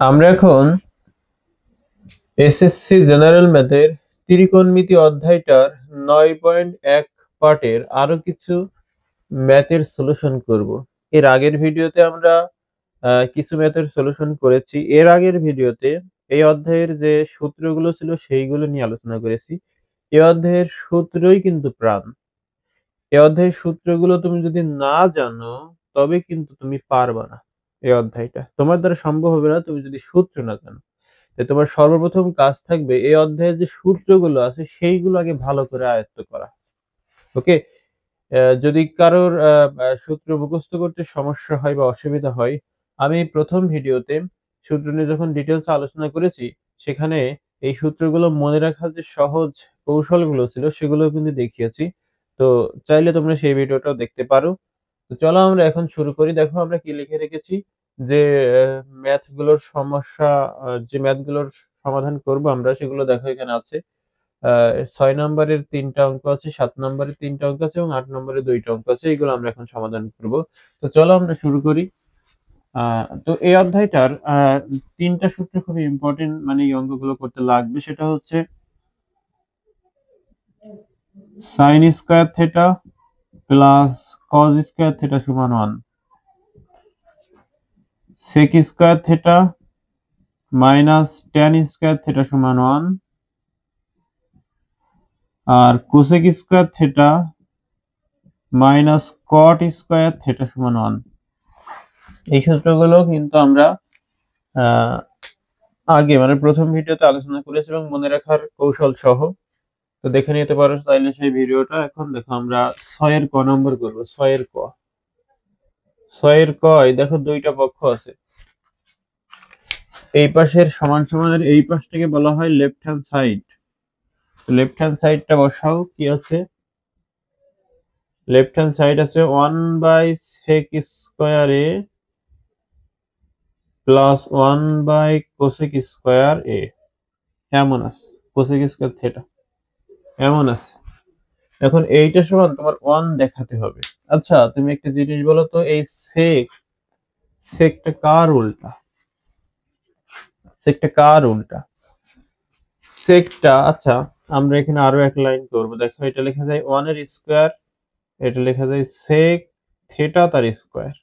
আমরা এখন SSC general ম্যাথের ত্রিকোণমিতি অধ্যায়টার 9.1 পার্টের আরো কিছু ম্যাথের সলিউশন করব। এর আগের ভিডিওতে আমরা কিছু ম্যাথের সলিউশন করেছি। এর আগের ভিডিওতে এই অধ্যায়ের যে সূত্রগুলো ছিল সেইগুলো নিয়ে আলোচনা করেছি। এই অধ্যায়ের সূত্রই কিন্তু প্রাণ। এই অধ্যায়ের সূত্রগুলো তুমি যদি না জানো তবে কিন্তু তুমি পারবা না। এই অধ্যায়টা তোমার দ্বারা সম্ভব হবে না তুমি যদি সূত্র না জানো। যে তোমার সর্বপ্রথম কাজ থাকবে এই অধ্যায়ের যে সূত্রগুলো আছে সেইগুলো আগে ভালো করে আয়ত্ত করা। ওকে। যদি কারোর সূত্র মুখস্থ করতে সমস্যা হয় বা অসুবিধা হয়, আমি প্রথম ভিডিওতে সূত্র নিয়ে যখন ডিটেলস আলোচনা করেছি সেখানে এই সূত্রগুলো মনে রাখার যে সহজ কৌশলগুলো ছিল সেগুলো কিন্তু দেখিয়েছি। তো চাইলে তোমরা সেই ভিডিওটাও দেখতে পারো। তো চলো আমরা এখন শুরু করি। দেখো আমরা কি লিখে রেখেছি যে ম্যাথ গুলোর সমস্যা, যে ম্যাথ গুলোর সমাধান করব আমরা সেগুলো দেখো এখানে আছে। 6 নম্বরের 3টা অঙ্ক আছে, 7 নম্বরের 3টা অঙ্ক আছে এবং 8 নম্বরের 2টা অঙ্ক আছে। এইগুলো আমরা এখন সমাধান করব। তো চলো আমরা শুরু করি। তো এই অধ্যায়টার 3টা সূত্র খুবই ইম্পর্টেন্ট, মানে এই অঙ্কগুলো করতে লাগবে। সেটা হচ্ছে sine square theta plus cos square theta সমান 1, sec square theta minus tan square theta সমান 1, আর cosec square theta minus cot square theta সমান 1। এই সূত্রগুলো কিন্তু আমরা আহ, আগে মানে প্রথম ভিডিওতে আলোচনা করেছি এবং মনে রাখার কৌশল সহ। তো দেখে নিতে পারো চাইলে সেই ভিডিওটা। এখন দেখো আমরা 6 নম্বর করবো। 6 দেখো দুইটা পক্ষ আছে। এই পাশের সমান সমানের এই পাশটাকে বলা হয় left hand side. Left hand সাইডটা বসাও। কি আছে? লেফট হ্যান্ড সাইড আছে 1/sec square A plus 1/cosec square এ, এমন আছে। কোসেক স্কয়ার থেটা এমন আছে। এখন এইটা সমান তোমার 1 দেখাতে হবে। আচ্ছা তুমি একটা জিনিস বলো তো, এই সেকটা কার উল্টা? সেকটা কার উল্টা? সেকটা, আচ্ছা আমরা এখানে আরো এক লাইন করবো। দেখো এটা লেখা যায় 1 এর স্কয়ার, এটা লেখা যায় সেক থেটা তার স্কয়ার,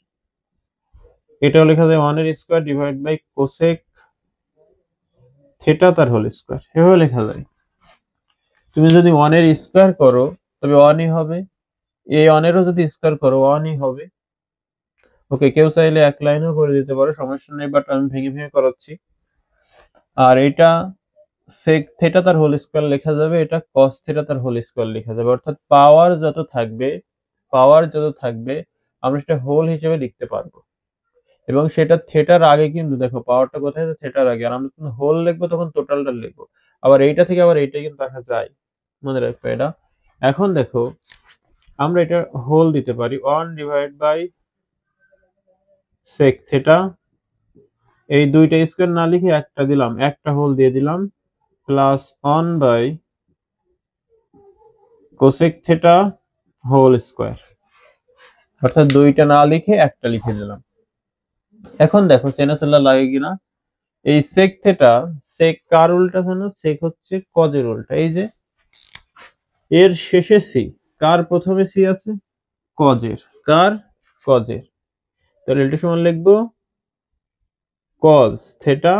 এটাও লেখা যায় 1 এর square divide by cosec theta তার হোল স্কয়ার, এভাবে লেখা যায়। তুমি যদি 1 এর স্কয়ার করো তবে 1 ই হবে, এই 1 এরও যদি স্কয়ার করো 1 ই হবে। ওকে, কেউ চাইলে এক লাইনও করে দিতে পারো, সমস্যা নেই, বাট আমি ভেঙে ভেঙে করাচ্ছি। আর এটা সেক থেটা তার হোল স্কয়ার লেখা যাবে, এটা কস থেটা তার হোল স্কয়ার লেখা যাবে। অর্থাৎ পাওয়ার যত থাকবে আমরা সেটা হোল হিসেবে লিখতে পারবো। এবং সেটা থেটার আগে, কিন্তু দেখো পাওয়ারটা কোথায় আছে? থেটার আগে। আর আমরা যখন হোল লিখবো তখন টোটালটা লিখবো। আবার এইটা থেকে আবার এইটা কিন্তু দেখা যায়, মনে রাখবে এটা। এখন দেখো আমরা এটা হোল দিতে পারি 1 ডিভাইড বাই সেক থেটা, এই দুইটা স্কয়ার না লিখে একটা দিলাম, একটা হোল দিয়ে দিলাম, plus 1 by cosec theta whole square. অর্থাৎ দুইটা না লিখে একটা লিখে দিলাম। এখন দেখো চেনা চেনা লাগে কিনা। এই সেক থেটা, সেক কার উল্টা জানো? সেক হচ্ছে কজের উল্টা। এই যে এর শেষে সি, কার প্রথমে সি আছে? কজের। কার? কজের। তাহলে এটা সমান লিখবো কজ থেটা,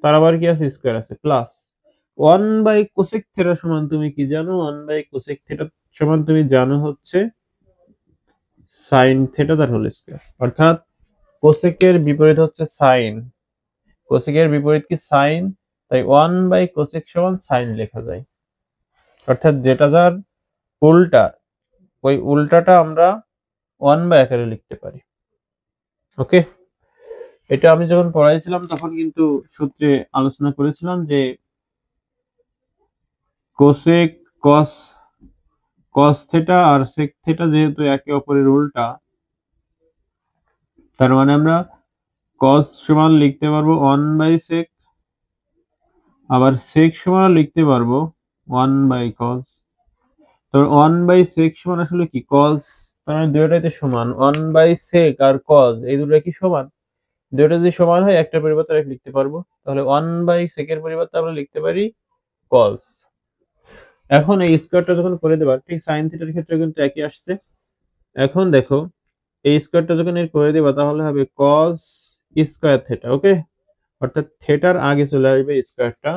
তার আবার কি আছে? স্কয়ার আছে, প্লাস 1 বাই কোসেক থেটা সমান তুমি কি জানো? 1 বাই কোসেক থেটা সমান তুমি জানো হচ্ছে সাইন থেটা তার হোল স্কয়ার। অর্থাৎ কোসেকের বিপরীত হচ্ছে সাইন, কোসেকের বিপরীত কি? সাইন। তাই 1 বাই কোসেক সমান সাইন লেখা যায়। অর্থাৎ যেটা যার উল্টা, ওই উল্টাটা আমরা 1 বাই আকারে লিখতে পারি। ওকে, এটা আমি যখন পড়াইছিলাম তখন কিন্তু সূত্রে আলোচনা করেছিলাম যে কোসেক কস কস থেটা আর সেক থেটা যেহেতু একে অপরের উল্টা, তার মানে আমরা কস সমান লিখতে পারবো 1 বাই সেক, আবার সেক সমান লিখতে পারবো 1 বাই কস। তো 1 বাই সেক সমান আসলে কি? কস। তার মানে দুটোটাই তো সমান। 1 বাই সেক আর কস এই দুটো কি সমান? দুটো যদি সমান হয় একটা পরিবর্তে আরেক লিখতে পারবো, তাহলে 1/sec এর পরিবর্তে আমরা লিখতে পারি cos। এখন এই স্কয়ারটা যখন করে দেবা, ঠিক sin থিটার ক্ষেত্রে কিন্তু একই আসছে। এখন দেখো এই স্কয়ারটা যখন এর করে দেবা তাহলে হবে cos স্কয়ার থিটা, ওকে। অর্থাৎ থিটার আগে চলে আসবে স্কয়ারটা,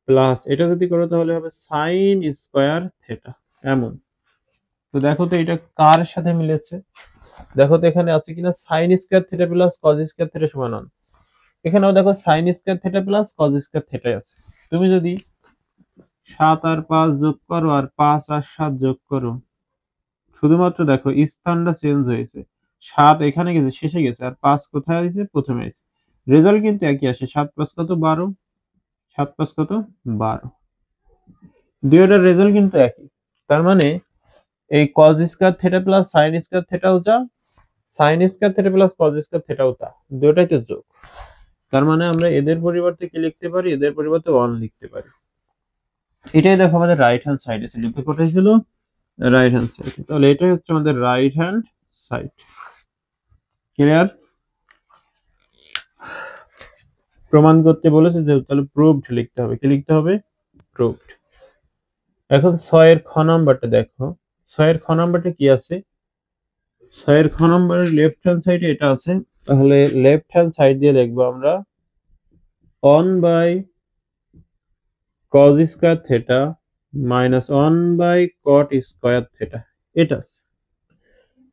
প্লাস এটা যদি করো তাহলে হবে sin স্কয়ার থিটা, এমন। তো দেখো তো এটা কার সাথে মিলেছে, দেখো তো এখানে আছে কিনা sin square theta plus cos square theta সমান 1। এখানেও দেখো sin square theta plus cos square থিটাই আছে। তুমি যদি 7 আর 5 যোগ করো আর 5 আর 7 যোগ করো, শুধুমাত্র দেখো স্থানটা চেঞ্জ হয়েছে, 7 এখানে গেছে শেষে গেছে আর 5 কোথায় হয়েছে প্রথমে হয়েছে, রেজাল্ট কিন্তু একই আসে। 7 5 কত 12, 7 5 কত 12, দুইটার রেজাল্ট কিন্তু একই। তার মানে এই cos square theta plus sin square থিটাও যা, sin square theta plus cos square থিটাও তা, দুটোই তো যোগ। তার মানে আমরা এদের পরিবর্তে কি লিখতে পারি, এদের পরিবর্তে 1 লিখতে পারি। এটাই দেখো আমাদের রাইট হ্যান্ড সাইডে ছিল, তো কোথায় ছিল, রাইট হ্যান্ড সাইড। তাহলে এটাই হচ্ছে আমাদের রাইট হ্যান্ড সাইড। ক্লিয়ার? প্রমাণ করতে বলেছে যেহেতু, তাহলে প্রুভড লিখতে হবে। কি লিখতে হবে, প্রুভড। এখন 6 এর খ নাম্বারটা দেখো, 6 এর খ নাম্বারটা কি আছে, 6 এর খ নাম্বারের লেফট হ্যান্ড সাইডে এটা আছে, তাহলে লেফট হ্যান্ড সাইড দিয়ে লিখবো আমরা 1/cos square theta minus 1/cot square theta, এটা।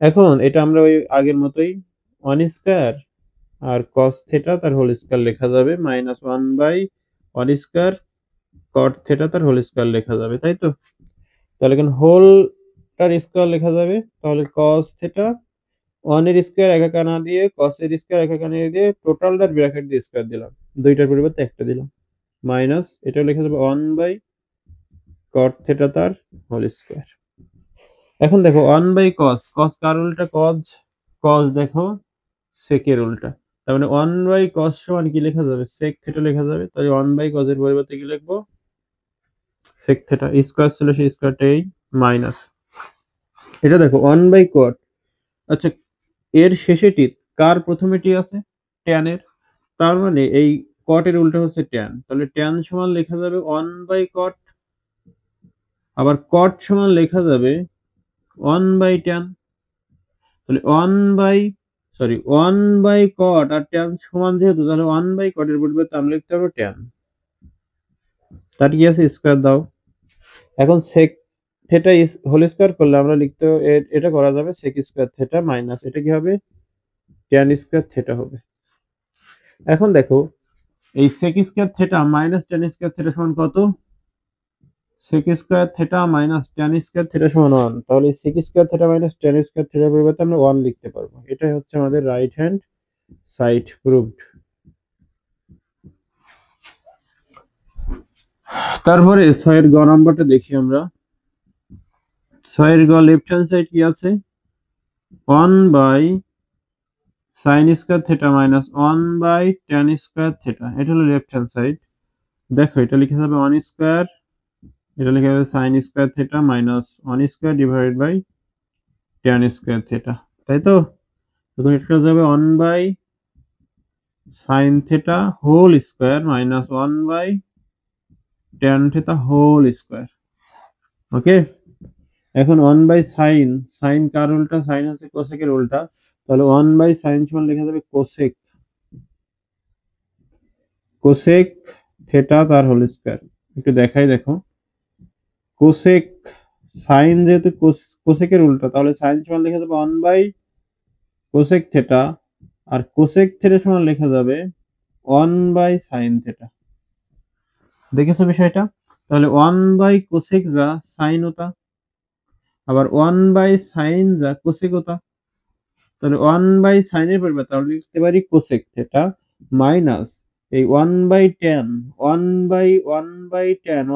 এখন এটা আমরা ওই আগের মতোই 1 স্কয়ার আর cos থিটা তার হোল স্কয়ার লেখা যাবে, মাইনাস 1/1 স্কয়ার cot থিটা তার হোল স্কয়ার লেখা যাবে, তাই তো। তাহলে এখন হোলটার স্কয়ার লেখা যাবে, তাহলে cos থিটা 1 এর স্কয়ার একা না দিয়ে cos এর স্কয়ার একা না দিয়ে টোটালটার ব্র্যাকেট দিয়ে স্কয়ার দিলাম, দুইটার পরিবর্তে একটা দিলাম, মাইনাস এটা লেখা যাবে 1/cot থিটা তার হোল স্কয়ার। এখন দেখো 1/cos, cos কার উল্টা, cos দেখো sec এর উল্টা, তার মানে 1/cos সমান কি লেখা যাবে, sec থিটা লেখা যাবে। তাহলে 1/cos এর পরিবর্তে কি লিখবো, sec থিটা। স্কয়ার ছিল সেই স্কয়ারটা এই মাইনাস, এটা দেখো 1/cot। আচ্ছা, এর শেষেটি কার প্রথমেটি আছে, tan এর, তার মানে এই cot এর উল্টা হচ্ছে tan, তাহলে tan সমান লেখা যাবে 1/cot, আবার cot সমান লেখা যাবে 1/tan। তাহলে 1/cot আর tan সমান যেহেতু, তাহলে 1/cot এর পরিবর্তে আমরা লিখতে পারবো tan। তার কি আছে, স্কয়ার দাও। এখন sec থিটা হোল স্কয়ার করলে আমরা লিখতে, এটা করা যাবে sec স্কয়ার থিটা মাইনাস এটা কি হবে, tan স্কয়ার থিটা হবে। এখন দেখো এই sec square theta minus tan square theta সমান কত, sec square theta minus tan square theta সমান 1, তাহলে sec square theta minus tan square থিটার পরিবর্তে আমরা 1 লিখতে পারবো। এটাই হচ্ছে আমাদের রাইট হ্যান্ড সাইড প্রুভড। তারপরে 6 এর গ নাম্বারটা দেখি আমরা, 6 এর গ লেফট হ্যান্ড সাইড কি আছে, 1/sin square theta minus 1/tan square theta, এটা হলো লেফট হ্যান্ড সাইড। দেখো এটা লিখে যাবে 1 স্কয়ার, এটা লিখে যাবে sin square theta minus 1 square divided by tan square theta, তাই তো। তখন এটা যাবে 1/sin theta whole square minus 1/tan theta whole square, okay. এখন 1/sin, sin কার উল্টা, sin হচ্ছে কোসেক এর উল্টা, তাহলে 1/sin সমান লেখা যাবে কোসেক থিটা তার হোল স্কয়ার। একটু দেখাই, দেখো কোসেক, সাইন যেহেতু কোসেকের উল্টা, তাহলে সাইন সমান লেখা যাবে 1/কোসেক থিটা, আর কোসেক থিটা সমান লেখা যাবে 1/sin থিটা। দেখেছো বিষয়টা, তাহলে 1/কোসেক যা সাইন ওটা, আবার 1/sin যা কোসেক ওটা, তাহলে 1/sin এর পরিবর্তে আমরা লিখতে পারি কোসেক থিটা মাইনাস এই 1/tan, 1/tan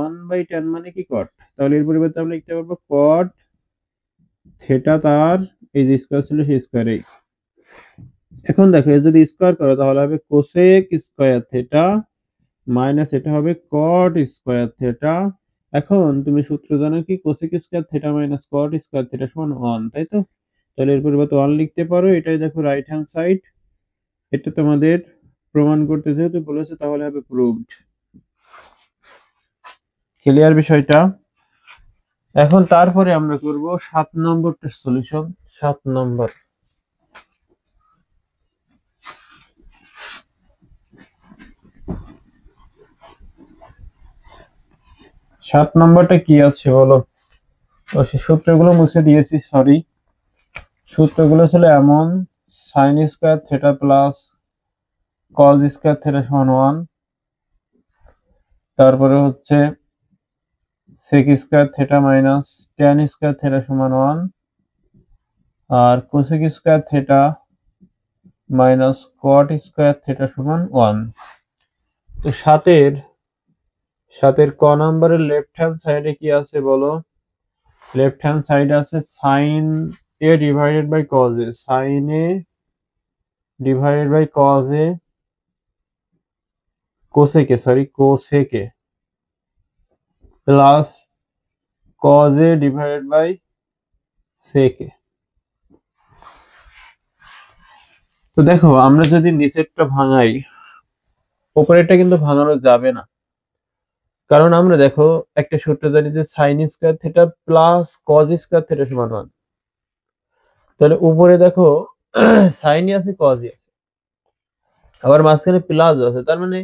মানে কি cot, তাহলে এর পরিবর্তে আমরা লিখতে পারবো cot থিটা তার এই যে স্কয়ার ছিল সেই স্কয়ারেই। এখন দেখো এর যদি স্কয়ার করো তাহলে হবে কোসেক স্কয়ার থিটা মাইনাস এটা হবে cot স্কয়ার থিটা। এখন তুমি সূত্র জানো কি, cosec square theta minus cot square theta সমান 1, তাই তো। তাহলে এর পরিবর্তে 1 লিখতে পারো, এটাই দেখো রাইট হ্যান্ড সাইড। এটা তোমাদের প্রমাণ করতে যেহেতু বলেছে তাহলে হবে প্রুভড। ক্লিয়ার বিষয়টা? এখন তারপরে আমরা করব 7 নম্বরটা সলিউশন। 7 নম্বর, সাত নম্বরটা কি আছে বলো? ও সে সূত্রগুলো মুছে দিয়েছি, সরি। সূত্রগুলো ছিল এমন: sine square theta plus cos square theta সমান 1, তারপরে হচ্ছে sec square theta minus tan square theta সমান 1, আর cosec square theta minus cot square theta সমান 1। তো সাতের ক নম্বরের লেফট হ্যান্ড সাইডে কি আছে বলো? লেফট হ্যান্ড সাইডে আছে sine A divided by cos A, sine A divided by cos A কোসেকে plus cos A divided by সেকে। তো দেখো, আমরা যদি নিচেরটা ভাঙাই, উপরেরটা কিন্তু ভাঙানো যাবে না, কারণ আমরা দেখো একটা সূত্র জানি যে sine square theta plus cos square theta সমান 1। তাহলে উপরে দেখো সাইনই আছে কজই আছে, আবার মাঝখানে প্লাস আছে, তার মানে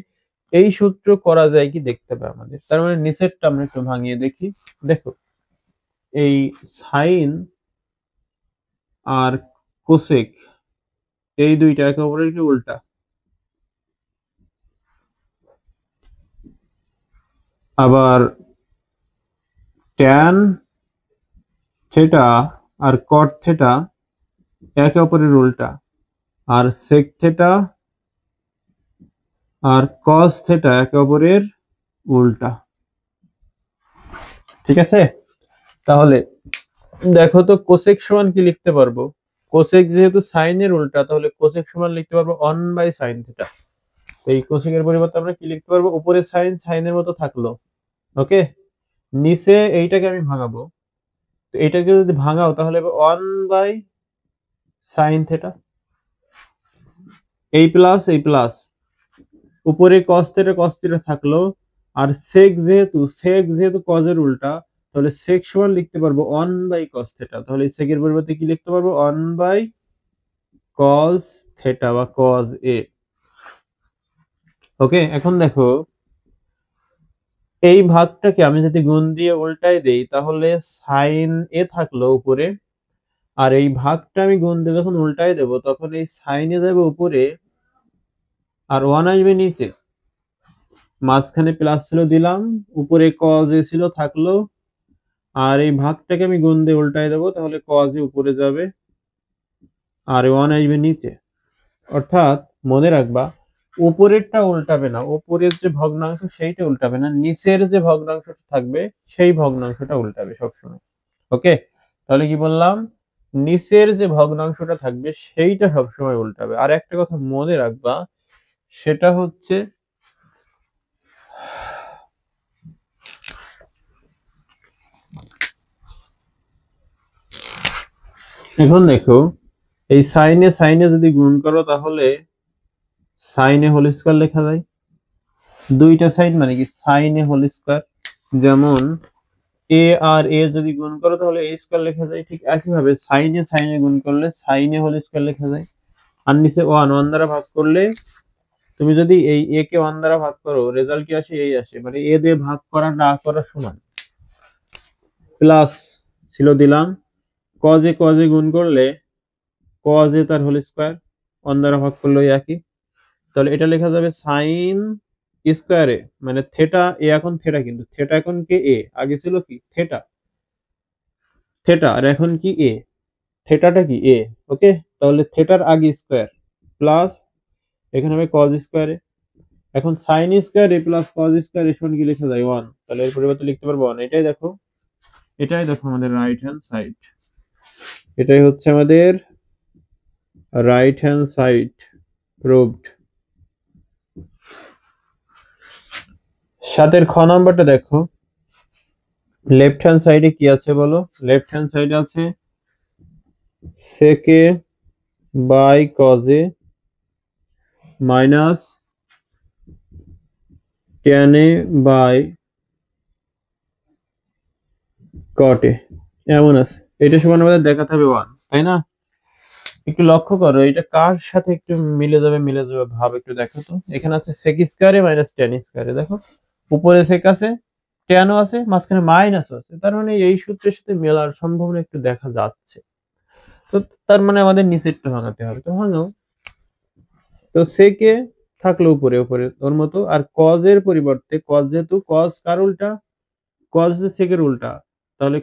এই সূত্র করা যায় কি দেখতে হবে আমাদের। তার মানে নিচেরটা আমরা একটু ভাঙিয়ে দেখি। দেখো, এই সাইন আর কোসেক এই দুইটা একে অপরের কি উল্টা, আবার ট্যান থিটা আর কট থিটা একে অপরের উল্টা, আর সেক থিটা আর কস থিটা একে অপরের উল্টা। ঠিক আছে? তাহলে দেখো তো, কোসেক সমান কি লিখতে পারবো? কোসেক যেহেতু সাইনের উল্টা, তাহলে কোসেক সমান লিখতে পারবো 1 বাই সাইন থিটা। এই কোসেকের পরিবর্তে আমরা কি লিখতে পারবো? উপরে সাইন সাইনের মতো থাকলো, ওকে। নিচে এইটাকে আমি ভাঙাবো, তো এইটাকে যদি ভাঙাও তাহলে 1 বাই সাইন থিটা, এই প্লাস উপরে কস থিটা থাকলো, আর সেক যেহেতু কজের উল্টা, তাহলে সেক সমান লিখতে পারবো 1 বাই কস থিটা। তাহলে এই সেকের পরিবর্তে কি লিখতে পারবো? 1 বাই কস থিটা বা কজ এ। ওকে, এখন দেখো এই ভাগটাকে আমি যদি গুণ দিয়ে উল্টাই দেই, তাহলে সাইন এ থাকলো উপরে, আর এই ভাগটা আমি গুণ দিয়ে যখন উল্টাই দেব তখন এই সাইনে যাবে উপরে আর 1 আসবে নিচে। মাঝখানে প্লাস ছিল দিলাম, উপরে কজ এ ছিল থাকলো, আর এই ভাগটাকে আমি গুণ দিয়ে উল্টাই দেবো, তাহলে কজ এ উপরে যাবে আর 1 আসবে নিচে। অর্থাৎ মনে রাখবা, উপরেরটা উল্টাবে না, উপরের যে ভগ্নাংশ সেইটা উল্টাবে না, নিচের যে ভগ্নাংশটা থাকবে সেই ভগ্নাংশটা উল্টাবে সবসময়। ওকে, তাহলে কি বললাম? নিচের যে ভগ্নাংশটা থাকবে সেইটা সবসময় উল্টাবে। আর একটা কথা মনে রাখবা, সেটা হচ্ছে এখন দেখো, এই সাইনে যদি গুণ করো তাহলে সাইনে হোল স্কয়ার লেখা যায়। দুইটা সাইন মানে কি সাইনে হোল স্কয়ার, যেমন এ আর এ যদি গুণ করো তাহলে এ স্কয়ার লেখা যায়, ঠিক একইভাবে সাইনে গুণ করলে সাইনে হোল স্কয়ার লেখা যায়। আর নিচে 1 দ্বারা ভাগ করলে, তুমি যদি এই এ কে 1 দ্বারা ভাগ করো, রেজাল্ট কি আসে? এই আসে, মানে এ দিয়ে ভাগ করা না করা সমান। প্লাস ছিল দিলাম, কজে গুণ করলে কজে তার হোল স্কয়ার, 1 দ্বারা ভাগ করলে একই। তাহলে এটা লেখা যাবে সাইন স্কয়ারে, মানে থিটা এ, এখন থিটা কিন্তু থিটা এখন কে এ, আগে ছিল কি থিটা আর এখন কি এ, থিটাটা কি এ। ওকে, তাহলে থিটার আগে স্কয়ার প্লাস এখানে হবে কজ স্কয়ারে। এখন সাইন স্কয়ারে প্লাস কজ স্কয়ার এর সমান কি লেখা যায়? 1। তাহলে এর পরিবর্তে লিখতে পারবো 1। এটাই দেখো আমাদের রাইট হ্যান্ড সাইড। এটাই হচ্ছে আমাদের রাইট হ্যান্ড সাইড প্রুভড। 7 খ নাম্বারটা দেখো, লেফট হ্যান্ড সাইডে কি আছে বলো? লেফট হ্যান্ড সাইডে আছে সেকে বাই কজে minus tan a by cot a এমন আছে। এটা সমান আমাদের দেখাতে হবে 1, তাই না? একটু লক্ষ্য করো এটা কার সাথে একটু মিলে যাবে ভাব একটু দেখো তো। এখানে আছে sec square minus tan square, দেখো উপরে sec আছে, tan ও আছে, মাঝখানে মাইনাস আছে, তার মানে এই সূত্রের সাথে মেলার সম্ভাবনা একটু দেখা যাচ্ছে। তো তার মানে আমাদের নিচেরটা ভাঙাতে হবে, তো ভাঙাও। তো sec এ থাকলো উপরে উপরে ওর মতো, আর cos এর পরিবর্তে cos, যেহেতু cos কার উল্টা, cos হচ্ছে sec এর উল্টা, তাহলে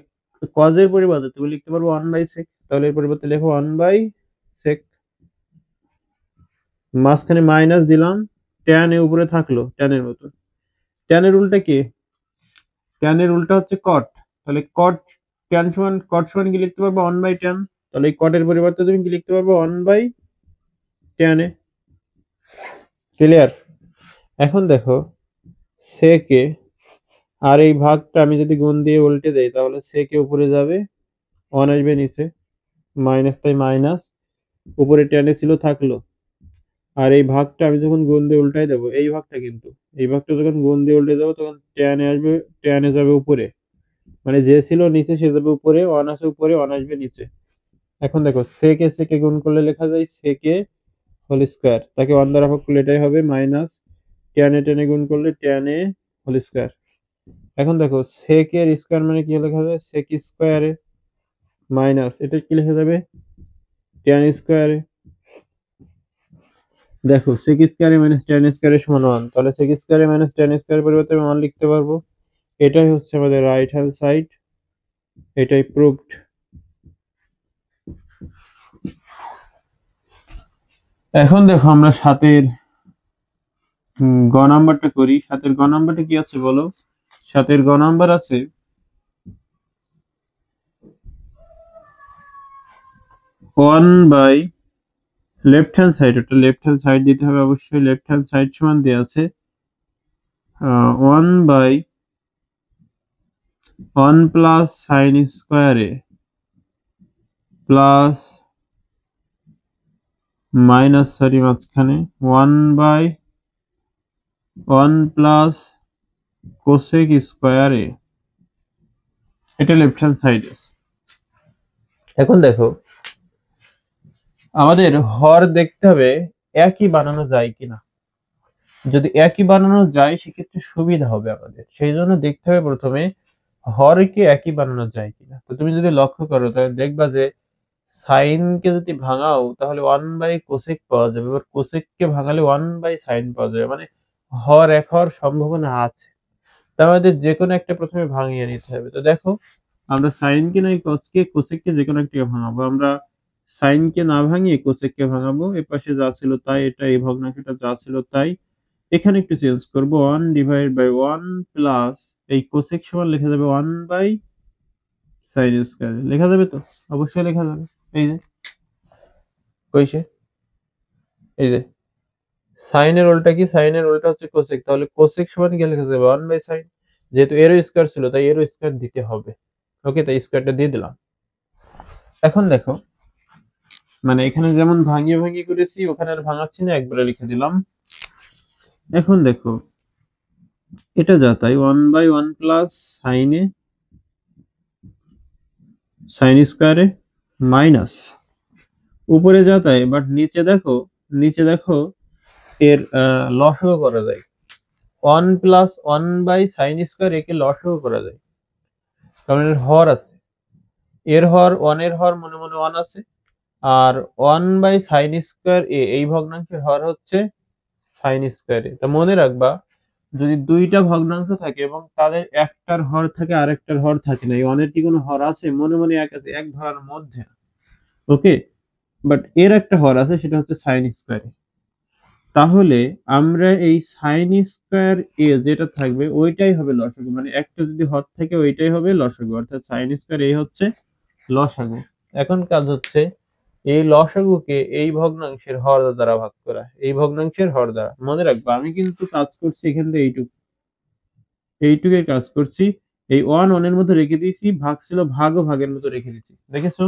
cos এর পরিবর্তে তুমি লিখতে পারবো 1 বাই sec, তাহলে এর পরিবর্তে লেখো 1 বাই sec, মাঝখানে মাইনাস দিলাম, tan এ উপরে থাকলো tan এর মতো। tan এর উল্টা কি? tan এর উল্টা হচ্ছে cot, তাহলে cot, tan সমান cot সমান কি লিখতে পারবো 1 বাই tan, তাহলে এই cot এর পরিবর্তে তুমি কি লিখতে পারবো 1 বাই tan এ। ক্লিয়ার? এখন দেখো sec এ, আর এই ভাগটা আমি যদি গুণ দিয়ে উল্টে দেই তাহলে sec এ উপরে যাবে, 1 আসবে নিচে, মাইনাস তাই মাইনাস, উপরে tan এ ছিল থাকলো, আর এই ভাগটা আমি যখন গুণ দিয়ে উল্টাই দেবো, এই ভাগটা কিন্তু, এই ভাগটা যখন গুণ দিয়ে উল্টে দেবো তখন tan এ আসবে, tan এ যাবে উপরে, মানে যে ছিল নিচে সে যাবে উপরে, 1 আছে উপরে 1 আসবে নিচে। এখন দেখো sec এ sec এ গুণ করলে লেখা যায় sec এ হোল স্কয়ার, তাকে 1 দ্বারা ভাগ করলে এটাই হবে, মাইনাস tan এ গুণ করলে tan এ হোল স্কয়ার। এখন দেখো sec এর স্কয়ার মানে কি লেখা যায় sec স্কয়ার এ, মাইনাস এটা কি লেখা যাবে tan স্কয়ার এ। দেখো sec স্কয়ার এ মাইনাস tan স্কয়ার এর সমান 1, তাহলে sec স্কয়ার এ মাইনাস tan স্কয়ার এর পরিবর্তে আমি 1 লিখতে পারবো। এটাই হচ্ছে আমাদের রাইট হ্যান্ড সাইড, এটাই প্রুভড। এখন দেখো আমরা সাতের গ নাম্বারটা করি। সাতের গ নাম্বারটা কি আছে বলো? সাতের গ নাম্বার আছে 1 বাই লেফট হ্যান্ড সাইড, ওটা লেফট হ্যান্ড সাইড দিতে হবে অবশ্যই, লেফট হ্যান্ড সাইড সমান দেওয়া আছে 1 by 1 plus sine square A plus minus, sorry মাঝখানে 1 by 1 plus cosec square A, এটা লেফট হ্যান্ড সাইডে। এখন দেখো আমাদের হর দেখতে হবে একই বানানো যায় কিনা, যদি একই বানানো যায় সেক্ষেত্রে সুবিধা হবে আমাদের, সেই জন্য দেখতে হবে প্রথমে হরকে একই বানানো যায় কিনা। তো তুমি যদি লক্ষ্য করো তাহলে দেখবা যে সাইন কে যদি ভাঙাও তাহলে 1 বাই কোসেক পাওয়া যাবে, এবার কোসেক কে ভাঙালে 1 বাই সাইন পাওয়া যাবে, মানে হর এক হওয়ার সম্ভাবনা আছে। তার আমাদের যে কোনো একটা প্রথমে ভাঙিয়ে নিতে হবে। তো দেখো আমরা সাইন কে নাই কসকে কোসেক কে যে কোনো একটাকে ভাঙাবো, আমরা সাইন কে না ভাঙিয়ে কোসেক কে ভাঙাবো, এ পাশে যা ছিল তাই, এটা এই ভগ্নাংশটা যা ছিল তাই, এখানে একটু চেঞ্জ করব, 1 ডিভাইড বাই 1 প্লাস এই কোসেক সমান লেখা যাবে 1 বাই সাইন স্কয়ার, লেখা যাবে তো? অবশ্যই লেখা যাবে। এই যে কইছে, এই যে সাইনের উল্টা কি, সাইনের উল্টা হচ্ছে কোসেক, তাহলে কোসেক সমান কি লেখা যাবে 1 বাই সাইন, যেহেতু এরও স্কয়ার ছিল তাই এরও স্কয়ার দিতে হবে। ওকে, তাই স্কয়ারটা দিয়ে দিলাম। এখন দেখো মানে এখানে যেমন ভাঙিয়ে ভাঙিয়ে করেছি ওখানে আর ভাঙাচ্ছি না, একবারে লিখে দিলাম। এখন দেখো এটা যা তাই 1 বাই 1 প্লাস সাইনে সাইন স্কয়ারে মাইনাস উপরে যা তাই, বাট নিচে দেখো, নিচে দেখো এর লসাগু করা যায়, 1 প্লাস 1 বাই সাইন স্কয়ার একে লসাগু করা যায়, কারণ এর হর আছে, এর হর 1 এর হর মনে মনে 1 আছে, আর 1 বাই সাইন স্কয়ার এ এই ভগ্নাংশের হর হচ্ছে সাইন স্কয়ার এ। তা মনে রাখবা যদি দুইটা ভগ্নাংশ থাকে এবং তাদের একটার হর থাকে আরেকটার হর থাকে না, এই 1 এর কি কোনো হর আছে? মনে মনে এক আছে, এক ধরার মধ্যে। ওকে, বাট এর একটা হর আছে, সেটা হচ্ছে সাইন স্কয়ার। তাহলে আমরা এই সাইন স্কয়ার এ যেটা থাকবে ওইটাই হবে লসাগু, মানে একটা যদি হর থাকে ওইটাই হবে লসাগু, অর্থাৎ সাইন স্কয়ার এ হচ্ছে লসাগু। এখন কাজ হচ্ছে এই লসাগুকে এই ভগ্নাংশের হর দ্বারা ভাগ করা, এই ভগ্নাংশের হর দ্বারা। মনে রাখবা আমি কিন্তু কাজ করছি এখান থেকে এইটুকু, এইটুকুই কাজ করছি, এই 1 1 এর মধ্যে রেখে দিয়েছি, ভাগ ছিল ভাগ ও ভাগের মতো রেখে দিয়েছি, দেখেছো?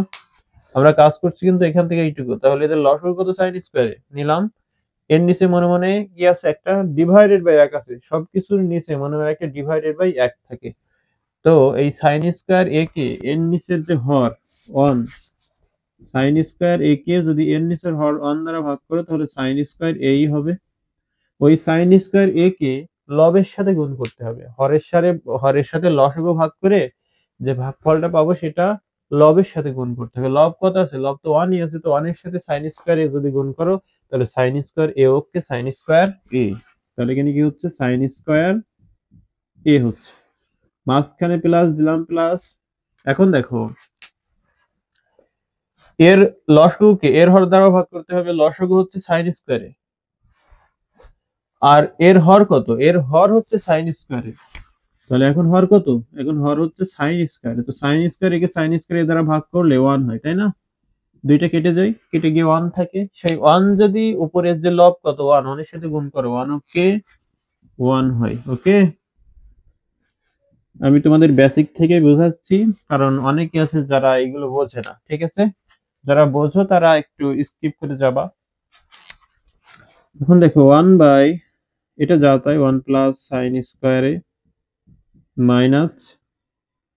আমরা কাজ করছি কিন্তু এখান থেকে এইটুকু, তাহলে এদের লসাগু কত? সাইন স্কয়ারে নিলাম, এর নিচে মনে মনে কি আছে, একটা ডিভাইডেড বাই 1 আছে, সবকিছুর নিচে মনে মনে একটা ডিভাইডেড বাই 1 থাকে। তো এই সাইন স্কয়ার এ কে এর নিচের যে হর 1, সাইন স্কয়ার এ কে যদি এর নিচের হর 1 দ্বারা ভাগ করো তাহলে সাইন স্কয়ার এই হবে। ওই সাইন স্কয়ার এ কে লবের সাথে গুণ করতে হবে, হরের সাথে লসাগু ভাগ করে যে ভাগফলটা পাবো সেটা লবের সাথে গুণ করতে হবে। লব কত আছে? লব তো 1ই আছে, তো 1 এর সাথে সাইন স্কয়ার এ যদি গুণ করো তাহলে সাইন স্কয়ার এ ওকে সাইন স্কয়ার এ, তাহলে এখানে কি হচ্ছে সাইন স্কয়ার এ হচ্ছে, মাঝখানে প্লাস দিলাম প্লাস। এখন দেখো এর লসাগুকে এর হর দ্বারা ভাগ করতে হবে, লসাগু হচ্ছে সাইন স্কয়ারে, আর এর হর কত? এর হর হচ্ছে সাইন স্কয়ারে, তাহলে এখন হর কত? এখন হর হচ্ছে সাইন স্কয়ারে, তো সাইন স্কয়ার একে সাইন স্কয়ার দ্বারা ভাগ করলে 1 হয়, তাই না? দুইটা কেটে যায়, কেটে গিয়ে 1 থাকে, সেই 1 যদি উপরের যে লব কত 1 এর সাথে গুণ করো 1 ওকে 1 হয়। ওকে, আমি তোমাদের বেসিক থেকে বোঝাচ্ছি, কারণ অনেকে আছে যারা এগুলো বোঝে না, ঠিক আছে? যারা বোঝো তারা একটু স্কিপ করে যাবা। এখন দেখো 1 বাই এটা যা তাই 1 প্লাস সাইন স্কয়ারে মাইনাস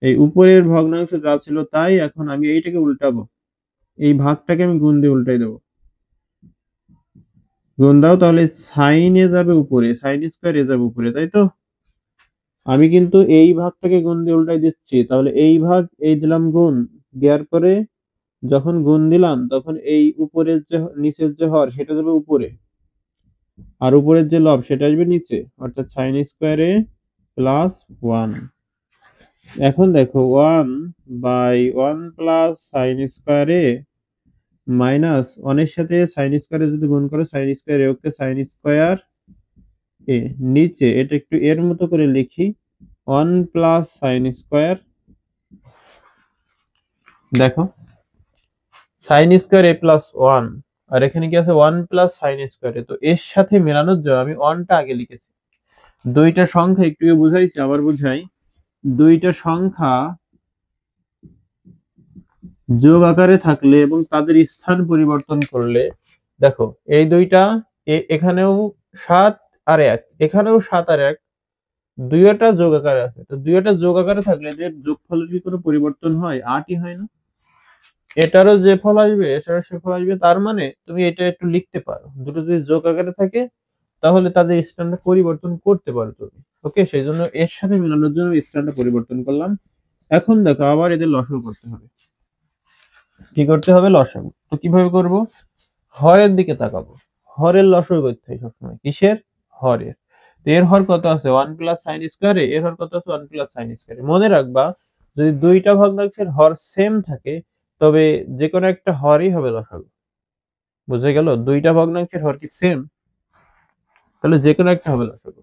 এই উপরের ভগ্নাংশ যা ছিল তাই, এখন আমি এইটাকে উল্টাবো, এই ভাগটাকে আমি গুণ দিয়ে উল্টাই দেবো। গুণ দাও, তাহলে সাইন এ যাবে উপরে, সাইন স্কয়ার এ যাবে উপরে, তাই তো? আমি কিন্তু এই ভাগটাকে গুণ দিয়ে উল্টাই দিচ্ছি, তাহলে এই ভাগ এই দিলাম গুণ, দেওয়ার পরে যখন গুণ দিলাম তখন এই উপরের যে নিচের যে হর সেটা যাবে উপরে, আর উপরের যে লব সেটা আসবে নিচে, অর্থাৎ সাইন স্কয়ারে প্লাস 1। এখন দেখো 1 বাই 1 প্লাস সাইন স্কয়ারে মাইনাস 1 এর সাথে সাইন স্কয়ারে যদি গুণ করো সাইন স্কয়ার এ ওকে সাইন স্কয়ার এ, নিচে এটা একটু এর মতো করে লিখি 1 প্লাস সাইন স্কয়ার, দেখো সাইন স্কয়ার এ প্লাস 1, আর এখানে কি আছে 1 প্লাস সাইন স্কয়ার এ, তো এর সাথে মেলানোর জন্য আমি 1 টা আগে লিখেছি। দুইটা সংখ্যা একটু বুঝাইছি, আবার বুঝাই। দুইটা সংখ্যা যোগ আকারে থাকলে এবং তাদের স্থান পরিবর্তন করলে, দেখো এই দুইটা এখানেও 7 আর 1, এখানেও 7 আর 1, দুইটা যোগ আকারে আছে, তো দুইটা যোগ আকারে থাকলে এদের যোগফলের কি কোনো পরিবর্তন হয়? 8ই হয় না? এটারও যে ফল আসবে এটারও সে ফল আসবে, তার মানে তুমি এটা একটু লিখতে পারো, দুটো যদি যোগ আকারে থাকে তাহলে তাদের স্থানটা পরিবর্তন করতে পারো তুমি। ওকে, সেই জন্য এর সাথে মেলানোর জন্য স্থানটা পরিবর্তন করলাম। এখন দেখো আবার এদের লসাগু করতে হবে। কি করতে হবে? লসাগু। তো কিভাবে করব? হরের দিকে তাকাবো, হরের লসাগু করতে হয় সবসময়। কিসের? হরের। তো এর হর কত আছে? 1 প্লাস সাইন স্কয়ারে, এর হর কত আছে? 1 প্লাস সাইন স্কয়ারে। মনে রাখবা যদি দুইটা ভগ্নাংশের হর সেম থাকে তবে যে কোনো একটা হরই হবে লসাগু। বুঝে গেল? দুইটা ভগ্নাংশের হর কি সেম, তাহলে যে কোনো একটা হবে লসাগু।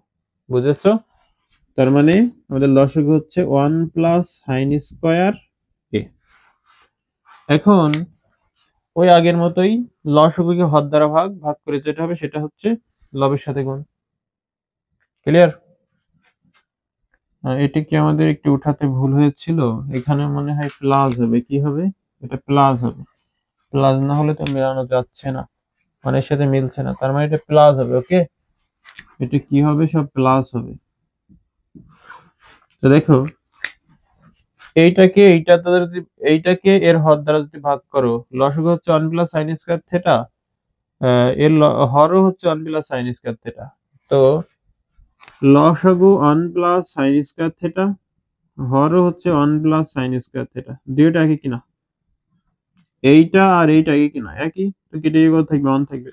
বুঝেছো? তার মানে আমাদের লসাগু হচ্ছে 1 প্লাস সাইন স্কয়ার এ। এখন ওই আগের মতোই লসাগুকে হর দ্বারা ভাগ ভাগ করে যেটা হবে সেটা হচ্ছে লবের সাথে গুণ। ক্লিয়ার? এটা কি আমাদের একটু উঠাতে ভুল হয়েছিল? এখানে মনে হয় প্লাস হবে, কি হবে? এটা প্লাস হবে, প্লাস না হলে তো মেলানো যাচ্ছে না, মানে এর সাথে মিলছে না, তার মানে এটা প্লাস হবে। ওকে, এটা কি হবে? সব প্লাস হবে। তো দেখো এইটা দ্বারা যদি এইটাকে এর হর দ্বারা যদি ভাগ করো, লসাগু হচ্ছে 1 প্লাস সাইন স্কয়ার থিটা, এর হরও হচ্ছে 1 প্লাস সাইন স্কয়ার থিটা। তো লসাগু 1 প্লাস সাইন স্কয়ার থিটা, হরও হচ্ছে 1 প্লাস সাইন স্কয়ার থিটা, দুইটা একই কিনা? এইটা আর এইটা একই কিনা? একই, তো কেটে গিয়ে কত থাকবে? 1 থাকবে।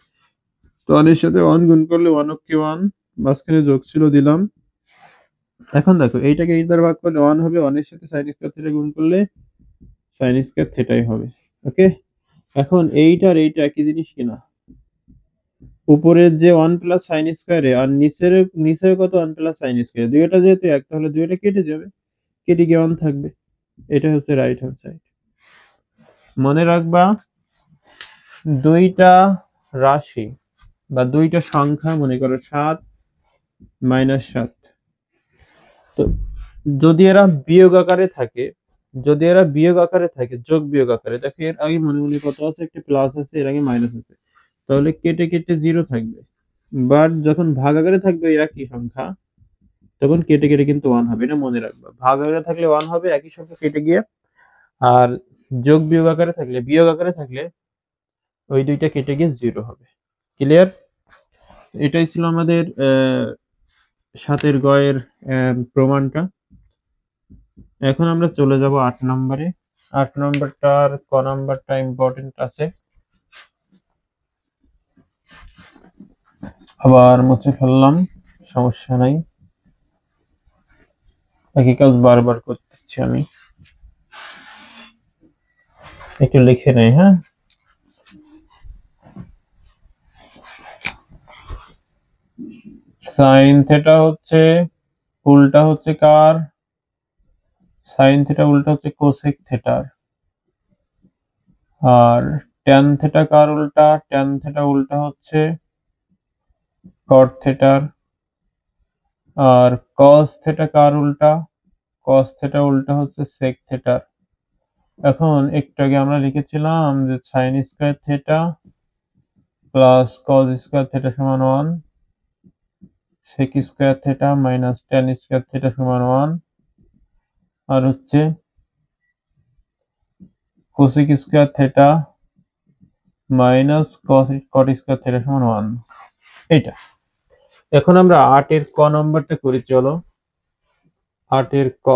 তো 1 এর সাথে 1 গুণ করলে 1 কে 1, মাঝখানে যোগ ছিল দিলাম। এখন দেখো এইটাকে এই দ্বারা ভাগ করলে 1 হবে, 1 এর সাথে সাইন স্কয়ার থিটা গুণ করলে সাইন স্কয়ার থিটাই হবে। ওকে, এখন এইটা আর এইটা একই জিনিস কিনা? উপরের যে 1 প্লাস সাইন স্কয়ারে আর নিচের কত 1 প্লাস সাইন স্কয়ার, দুইটা যেহেতু এক তাহলে দুইটা কেটে যাবে, কেটে গিয়ে 1 থাকবে। এটা হচ্ছে রাইট হ্যান্ড সাইড। মনে রাখবা দুইটা রাশি বা দুইটা সংখ্যা, মনে করো 7 মাইনাস 7, তো যদি এরা বিয়োগ আকারে থাকে, যোগ বিয়োগ আকারে, দেখো এর আগে মনে মনে কত আছে? একটা প্লাস আছে, এর আগে মাইনাস আছে, তাহলে কেটে কেটে 0 থাকবে। বাট যখন ভাগ আকারে থাকবে এই একই সংখ্যা, তখন কেটে কেটে কিন্তু 1 হবে, এটা মনে রাখবা। ভাগ আকারে থাকলে 1 হবে, একই সংখ্যা কেটে গিয়ে। আর যোগ বিয়োগ আকারে থাকলে, বিয়োগ আকারে থাকলে ওই দুইটা কেটে গিয়ে 0 হবে। ক্লিয়ার? এটাই ছিল আমাদের 7 গয়ের প্রমাণটা। এখন আমরা চলে যাব 8 নম্বরে। 8 নম্বরটার ক নাম্বারটা ইম্পর্টেন্ট আছে। আবার মুছে ফেললাম, সমস্যা নাই, একই কাজ বারবার করতেছি আমি। একটু লিখে নেই, হ্যাঁ। সাইন থেটা হচ্ছে উল্টা হচ্ছে কার? সাইন থেটা উল্টা হচ্ছে কোসেক থেটার। আর ট্যান থেটা কার উল্টা? ট্যান থেটা উল্টা হচ্ছে কট থেটার। আর কস থেটা কার উল্টা? কস থেটা উল্টা হচ্ছে সেক থেটার। এখন একটু আগে আমরা লিখেছিলাম যে sine square theta plus cos square theta সমান 1, sec square theta minus tan square theta সমান 1, আর হচ্ছে cosec square theta minus cot square theta সমান 1। এইটা। এখন আমরা 8 এর ক নম্বরটা করি, চলো। 8 এর ক।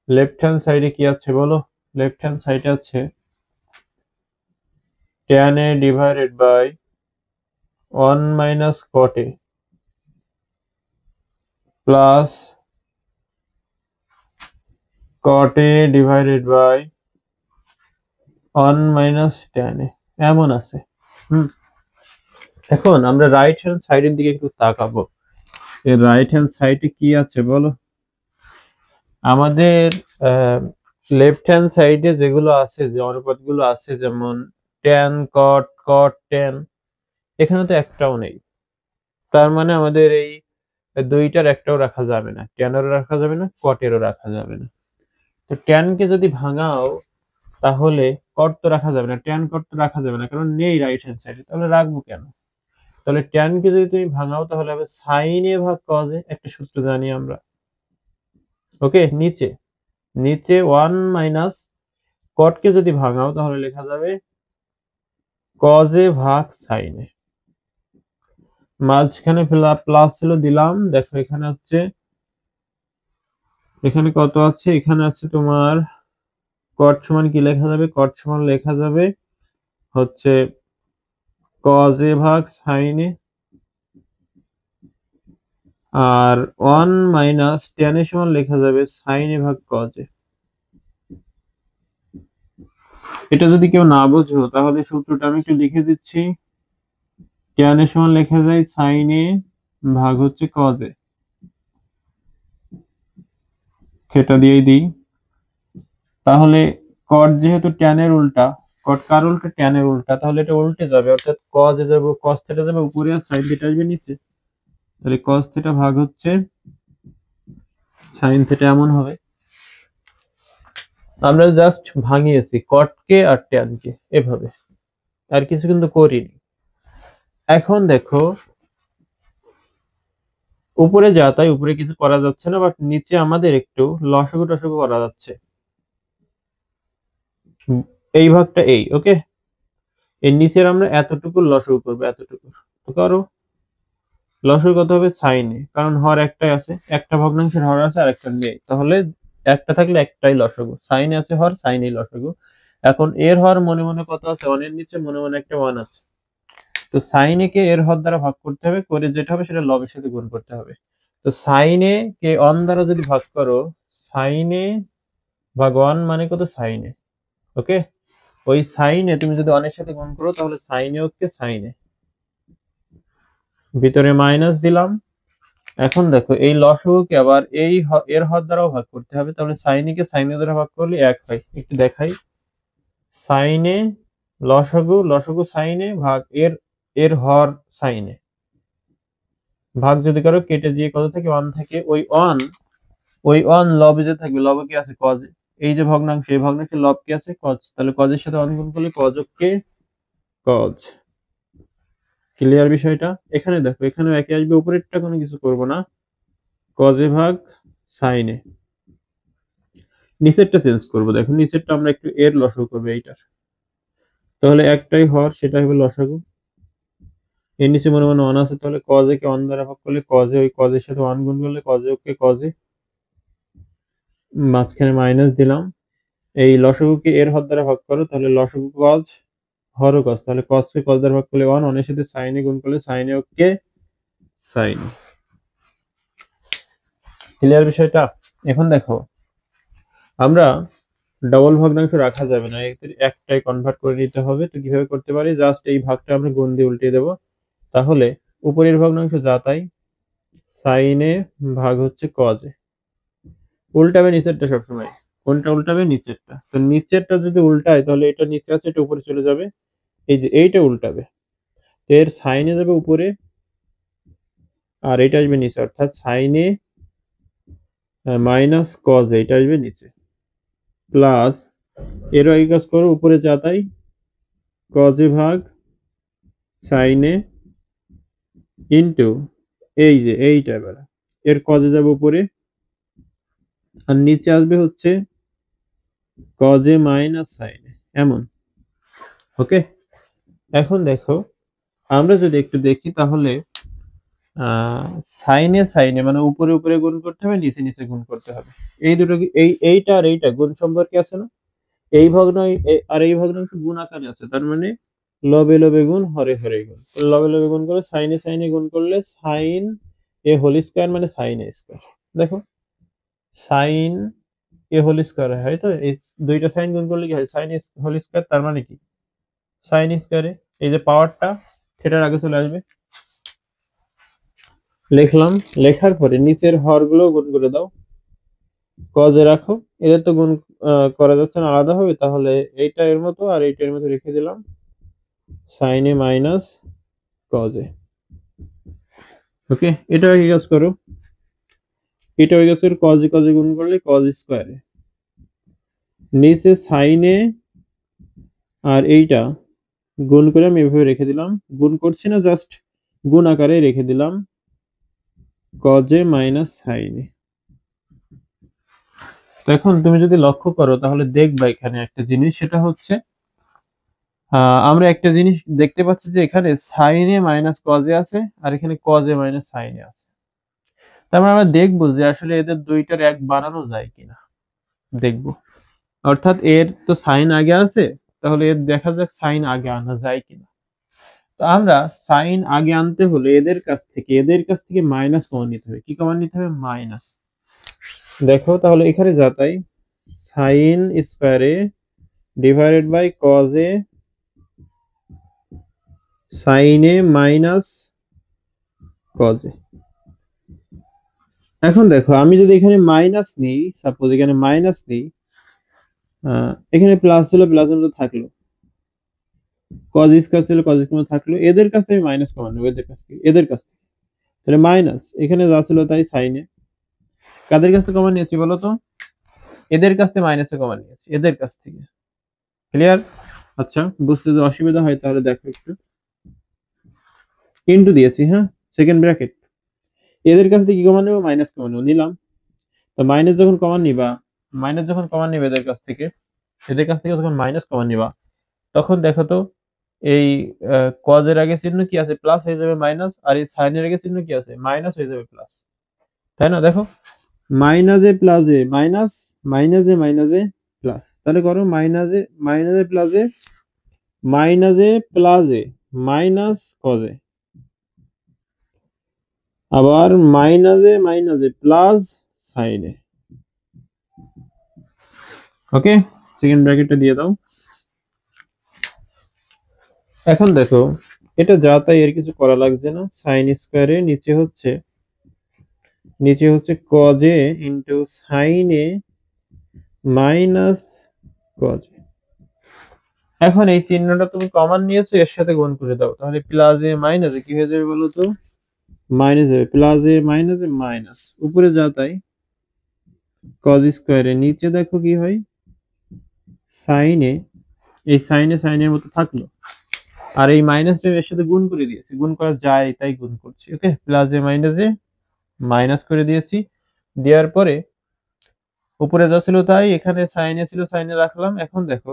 লেফট হ্যান্ড সাইডে কি আছে বলো? লেফট হ্যান্ড সাইডে আছে tan a divided by 1 minus cot a plus cot a divided by 1 minus tan a, এমন আছে। এখন আমরা রাইট হ্যান্ড সাইডের দিকে একটু তাকাবো। এর রাইট হ্যান্ড সাইডে কি আছে বলো? আমাদের লেফট হ্যান্ড সাইডে যেগুলো আছে, যে অনুপাতগুলো আছে, যেমন tan cot cot tan, এখানে তো একটাও নেই। তার মানে আমাদের এই দুইটার একটাও রাখা যাবে না, ট্যানেরও রাখা যাবে না, কটেরও রাখা যাবে না। তো ট্যানকে যদি ভাঙাও তাহলে কট তো রাখা যাবে না, ট্যান কট তো রাখা যাবে না, কারণ নেই রাইট হ্যান্ড সাইডে, তাহলে রাখবো কেন? তাহলে ট্যানকে যদি তুমি ভাঙাও তাহলে হবে সাইন এ ভাগ কজ এ, একটা সূত্র জানি আমরা। ওকে, নিচে নিচে 1 মাইনাস কটকে যদি ভাঙাও তাহলে লেখা যাবে কজ এ ভাগ সাইন এ। মাঝখানে প্লাস ছিল, দিলাম। দেখো এখানে হচ্ছে, এখানে কত আছে? এখানে আছে তোমার কট সমান কি লেখা যাবে? কট সমান লেখা যাবে হচ্ছে কজ এ ভাগ সাইন এ, আর 1 মাইনাস ট্যান এ সমান লেখা যাবে সাইন এ ভাগ কজ এ। এটা যদি কেউ না বোঝো তাহলে সূত্রটা আমি একটু লিখে দিচ্ছি। ট্যান এ সমান লেখা যায় সাইন এ ভাগ হচ্ছে কজ এ, সেটা দিয়েই দিই। তাহলে কট যেহেতু ট্যান এর উল্টা, কট কার উল্টা? ট্যান এর উল্টা, তাহলে এটা উল্টে যাবে, অর্থাৎ কজ এ যাবে, কস থেটা যাবে উপরে আর সাইন থেটা আসবে নিচে। তাহলে কস থেটা ভাগ হচ্ছে সাইন থেটা, এমন হবে। আমরা জাস্ট ভাঙিয়েছি কটকে আর ট্যানকে এভাবে, আর কিছু কিন্তু করিনি। এখন দেখো উপরে যা তাই, উপরে কিছু করা যাচ্ছে না, বাট নিচে আমাদের একটু লসাগু টসাগু করা যাচ্ছে। এই ভাগটা এই, ওকে। এর নিচের আমরা এতটুকু লসাগু করবো, এতটুকু। তো করো। লসাগু কত হবে? সাইনে, কারণ হর একটাই আছে, একটা ভগ্নাংশের হর আছে আর একটা নেই, তাহলে একটা থাকলে একটাই লসাগু। সাইনে আছে হর, সাইনেই লসাগু। এখন এর হর মনে মনে কত আছে? 1 এর নিচে মনে মনে একটা 1 আছে। তো সাইনে কে এর হর দ্বারা ভাগ করতে হবে, করে যেটা হবে সেটা লবের সাথে গুণ করতে হবে। তো সাইনে কে 1 দ্বারা যদি ভাগ করো, সাইনে ভাগ 1 মানে কত? সাইনে। ওকে, ওই সাইনে তুমি যদি 1 এর সাথে গুণ করো তাহলে সাইনে ওকে সাইনে, ভিতরে মাইনাস দিলাম। এখন দেখো এই লসাগুকে আবার এই এর হর দ্বারাও ভাগ করতে হবে, তাহলে সাইনে কে সাইনে দ্বারা ভাগ করলে 1 হয়। একটু দেখাই, সাইনে লসাগু, লসাগু সাইনে ভাগ এর এর হর সাইনে, ভাগ যদি করো কেটে দিয়ে কত থাকে? 1 থাকে। ওই 1 লবে যে থাকবে, লবে কি আছে? কজ। এই যে ভগ্নাংশ, এই ভগ্নাংশের লব কি আছে? কজ। তাহলে কজের সাথে 1 গুণ করলে কজ কে কজ। ক্লিয়ার বিষয়টা? এখানে দেখো, এখানেও একই আসবে, উপরেরটা কোনো কিছু করব না, cos a ভাগ sin a। নিচেরটা চেঞ্জ করব, দেখো নিচেরটা আমরা একটু এর লসাগু করবো এইটার, তাহলে একটাই হর, সেটা হবে লসাগু। এর নিচে মনে মনে 1 আছে, তাহলে cos a কে 1 দ্বারা ভাগ করলে cos a, ওই cos এর সাথে 1 গুণ করলে cos a K cos a, মাঝখানে মাইনাস দিলাম। এই লসাগুকে এর হর দ্বারা ভাগ করো, তাহলে লসাগু cos, হরও cos, তাহলে cos কে cos দ্বারা ভাগ করলে 1, 1 এর সাথে sin a গুণ করলে sin a K sin। Clear বিষয়টা? এখন দেখো, আমরা ডবল ভগ্নাংশ রাখা যাবে না, একটাই কনভার্ট করে নিতে হবে। তো কিভাবে করতে পারি, জাস্ট এই ভাগটা আমরা গুণ দিয়ে উল্টিয়ে দেবো, তাহলে উপরের ভগ্নাংশ যা তাই, sin a ভাগ হচ্ছে cos a। উল্টাবে নিচেরটা সবসময়, কোনটা উল্টাবে? নিচেরটা। তো নিচেরটা যদি উল্টায়, তাহলে এটা নিচে আছে, এটা উপরে চলে যাবে, এই যে এইটা উল্টাবে, তো এর sin a যাবে উপরে, আর এটা আসবে নিচে, অর্থাৎ sin a minus cos a, এটা আসবে নিচে, প্লাস এরও এই কাজ করো, উপরে যা তাই, cos a ভাগ sin a ইন্টু এই যে এইটা, এবার এর cos a যাবে উপরে, আর নিচে আসবে হচ্ছে cos a minus sin a, এমন। ওকে, এখন দেখো, আমরা যদি একটু দেখি, তাহলে সাইনে সাইনে মানে উপরে উপরে গুণ করতে হবে, নিচে নিচে গুণ করতে হবে। এই দুটো এইটা আর এইটা গুণ সম্পর্কে আছে না? এই আর এই ভগ্নাংশ গুণ আকারে আছে, তার মানে লবে লবে গুণ, হরে হরে গুণ। লবে লবে গুণ করে সাইনে সাইনে গুণ করলে সাইন এ হোল স্কয়ার মানে সাইন এ স্কয়ার। দেখো, সাইন এ হোল স্কয়ার হয়, তো এই দুইটা সাইন গুণ করলে কি হয়? সাইন এ হোল স্কয়ার, তার মানে কি সাইন স্কয়ারে এই যে পাওয়ারটা সেটার আগে চলে আসবে। লিখলাম, লেখার পরে নিচের হরগুলো গুণ করে দাও, কজে রাখো, এদের তো গুণ করা যাচ্ছে না, আলাদা হবে, তাহলে এইটা এর মতো আর এইটা এর মতো রেখে দিলাম, সাইন এ মাইনাস কজে। ওকে, এটা কি কাজ করো, এটা হয়ে গেছে কজে কজে গুণ করলে কজ স্কয়ারে, নিচে সাইন এ আর এইটা গুণ করে আমি এভাবে রেখে দিলাম, গুণ করছি না, জাস্ট গুণ আকারে রেখে দিলাম, কজে মাইনাস সাইন এ। এখন তুমি যদি লক্ষ্য করো, তাহলে দেখবা এখানে একটা জিনিস, সেটা হচ্ছে আমরা একটা জিনিস দেখতে পাচ্ছি যে এখানে সাইন এ মাইনাস কজে আছে, আর এখানে কজে মাইনাস সাইন এ আছে। তার মানে আমরা দেখবো যে আসলে এদের দুইটার এক বানানো যায় কিনা, দেখবো। অর্থাৎ এর তো সাইন আগে আছে, তাহলে এর দেখা যাক সাইন আগে আনা যায় কিনা। তো আমরা সাইন আগে আনতে হলে এদের কাছ থেকে মাইনাস কমন নিতে হবে। কি কমন নিতে হবে? মাইনাস। দেখো, তাহলে এখানে যা তাই, sine square A divided by cos A sine A minus cos A. এখন দেখো, আমি যদি এখানে মাইনাস নিই, সাপোজ এখানে মাইনাস নিই, এখানে প্লাস ছিল, প্লাস তো থাকলো, কজ স্কয়ার ছিল, কজ স্কয়ার থাকলো, এদের কাছে আমি মাইনাস কমান নেবো, এদের কাছ থেকে তাহলে মাইনাস, এখানে যা ছিল তাই সাইনে, কাদের কাছ থেকে কমান নিয়েছি বলো তো? এদের কাছ থেকে মাইনাসে কমান নিয়েছি, এদের কাছ থেকে। ক্লিয়ার? আচ্ছা, বুঝতে যদি অসুবিধা হয় তাহলে দেখো একটু, ইনটু দিয়েছি, হ্যাঁ, সেকেন্ড ব্র্যাকেট, এদের কাছ থেকে কি কমান নেবো? মাইনাস কমান নেবো, নিলাম। তো মাইনাস যখন কমান নিবে এদের কাছ থেকে যখন মাইনাস কমান নিবা, তখন দেখো তো, এই কজ এর আগে চিহ্ন কি আছে? প্লাস হয়ে যাবে মাইনাস, আর এই সাইন এর আগে চিহ্ন কি আছে? মাইনাস হয়ে যাবে প্লাস, তাই না? দেখো, মাইনাসে প্লাসে মাইনাস, মাইনাসে মাইনাসে প্লাস, তাহলে করো মাইনাসে মাইনাসে প্লাসে, মাইনাসে প্লাসে মাইনাস কজে, আবার মাইনাসে মাইনাসে প্লাস সাইনে। ওকে, সেকেন্ড ব্র্যাকেটটা দিয়ে দাও। এখন দেখো, এটা যা তাই, এর কিছু করা লাগছে না, সাইন স্কয়ারে নিচে হচ্ছে cos A into sign A minus cause. এখন এই চিহ্নটা তুমি কমন নিয়েছো, এর সাথে গুণ করে দাও, তাহলে প্লাস এ মাইনাসে কি হয়ে যাবে বলো তো? মাইনাস হবে, প্লাস এ মাইনাসে মাইনাস, উপরে যা তাই, কজ স্কয়ারে নিচে দেখো কি হয়, সাইন এ, এই সাইনে সাইনের মতো থাকলো, আর এই মাইনাসটা এর সাথে গুণ করে দিয়েছি, গুণ করা যায় তাই গুণ করছি। ওকে, প্লাস এ মাইনাসে মাইনাস করে দিয়েছি, দেওয়ার পরে উপরে যা ছিল তাই, এখানে সাইনে ছিল সাইনে রাখলাম। এখন দেখো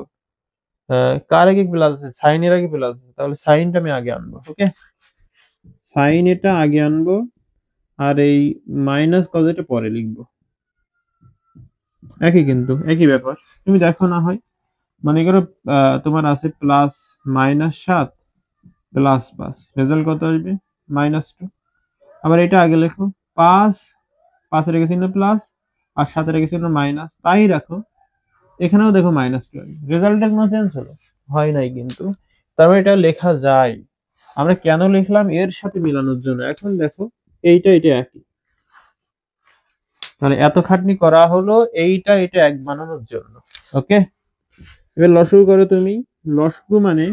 কার আগে প্লাস আছে, সাইনের আগে প্লাস আছে, তাহলে সাইনটা আমি আগে আনবো। ওকে, সাইন এটা আগে আনবো আর এই মাইনাস কজ এটা পরে লিখবো। একই, কিন্তু একই ব্যাপার। তুমি দেখো না হয়, মনে করো তোমার আছে প্লাস -7 প্লাস 5, রেজাল্ট কত আসবে? -2। আবার এটা আগে লেখো, 5 5 এর আগে চিহ্ন প্লাস আর 7 এর আগে চিহ্ন মাইনাস, তাই রাখো। এখানেও দেখো -2, রেজাল্টের কোনো চেঞ্জ হলো? হয় নাই কিন্তু। তার মানে এটা লেখা যায়। আমরা কেন লিখলাম? এর সাথে মিলানোর জন্য। এখন দেখো এইটা এটা একই, তাহলে এত খাটনি করা হলো এইটা এটা এক বানানোর জন্য। ওকে, এবার লসগু করো তুমি। লসগু মানে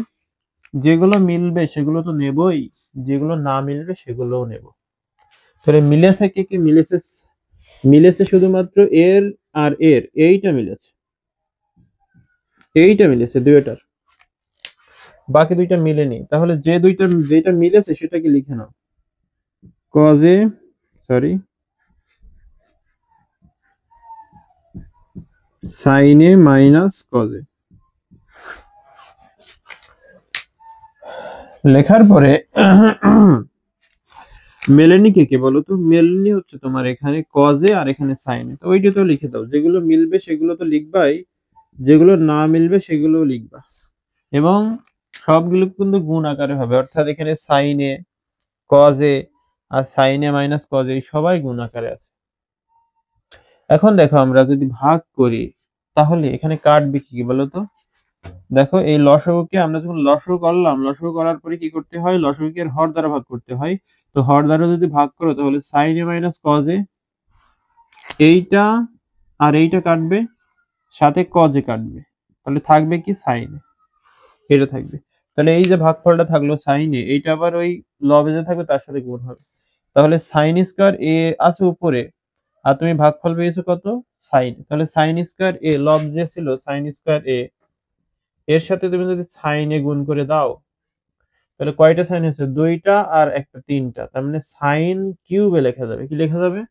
যেগুলো মিলবে সেগুলো তো নেবই, যেগুলো না মিলবে সেগুলোও নেব। তাহলে মিলেছে কি কি? মিলেছে, মিলেছে শুধুমাত্র এর আর এর, এইটা মিলেছে, এইটা মিলেছে দুইটার, বাকি দুইটা মিলেনি। তাহলে যে দুইটা, যেটা মিলেছে সেটাকে লিখে নাও, কজে, সরি, সাইনে মাইনাস কজে। লেখার পরে মেলেনি কে কে বলো তো? মেলেনি হচ্ছে তোমার এখানে কজে আর এখানে সাইনে, তো ওইটা তো লিখে দাও। যেগুলো মিলবে সেগুলো তো লিখবাই, যেগুলো না মিলবে সেগুলোও লিখবা, এবং সবগুলো কিন্তু গুণ আকারে হবে। অর্থাৎ এখানে সাইনে, কজে আর সাইনে মাইনাস কজে সবাই গুণ আকারে আছে। এখন দেখো আমরা যদি ভাগ করি তাহলে এখানে কাটবে কি কি বলতো? দেখো এই লসাগুকে আমরা যখন লসাগু করলাম, লসাগু করার পরে কি করতে হয়? লসাগুকে এর হর দ্বারা ভাগ করতে হয়। তো হর দ্বারা যদি ভাগ করো তাহলে সাইনে মাইনাস কজে, এইটা আর এইটা কাটবে, সাথে কজে কাটবে, তাহলে থাকবে কি? সাইনে, এটা থাকবে। তাহলে এই যে ভাগফলটা থাকলো সাইনে, এইটা আবার ওই লবে যে থাকবে তার সাথে গুণ হবে। তাহলে সাইন স্কয়ার এ আছে উপরে, আর তুমি ভাগফল পেয়েছো কত? সাইন। তাহলে সাইন স্কয়ার এ, লব যে ছিল সাইন স্কয়ার এ, এর সাথে তুমি যদি সাইনে গুণ করে দাও তাহলে কয়টা সাইন হচ্ছে? দুইটা আর একটা তিনটা, তার মানে সাইন কিউবে লেখা যাবে। কি লেখা যাবে?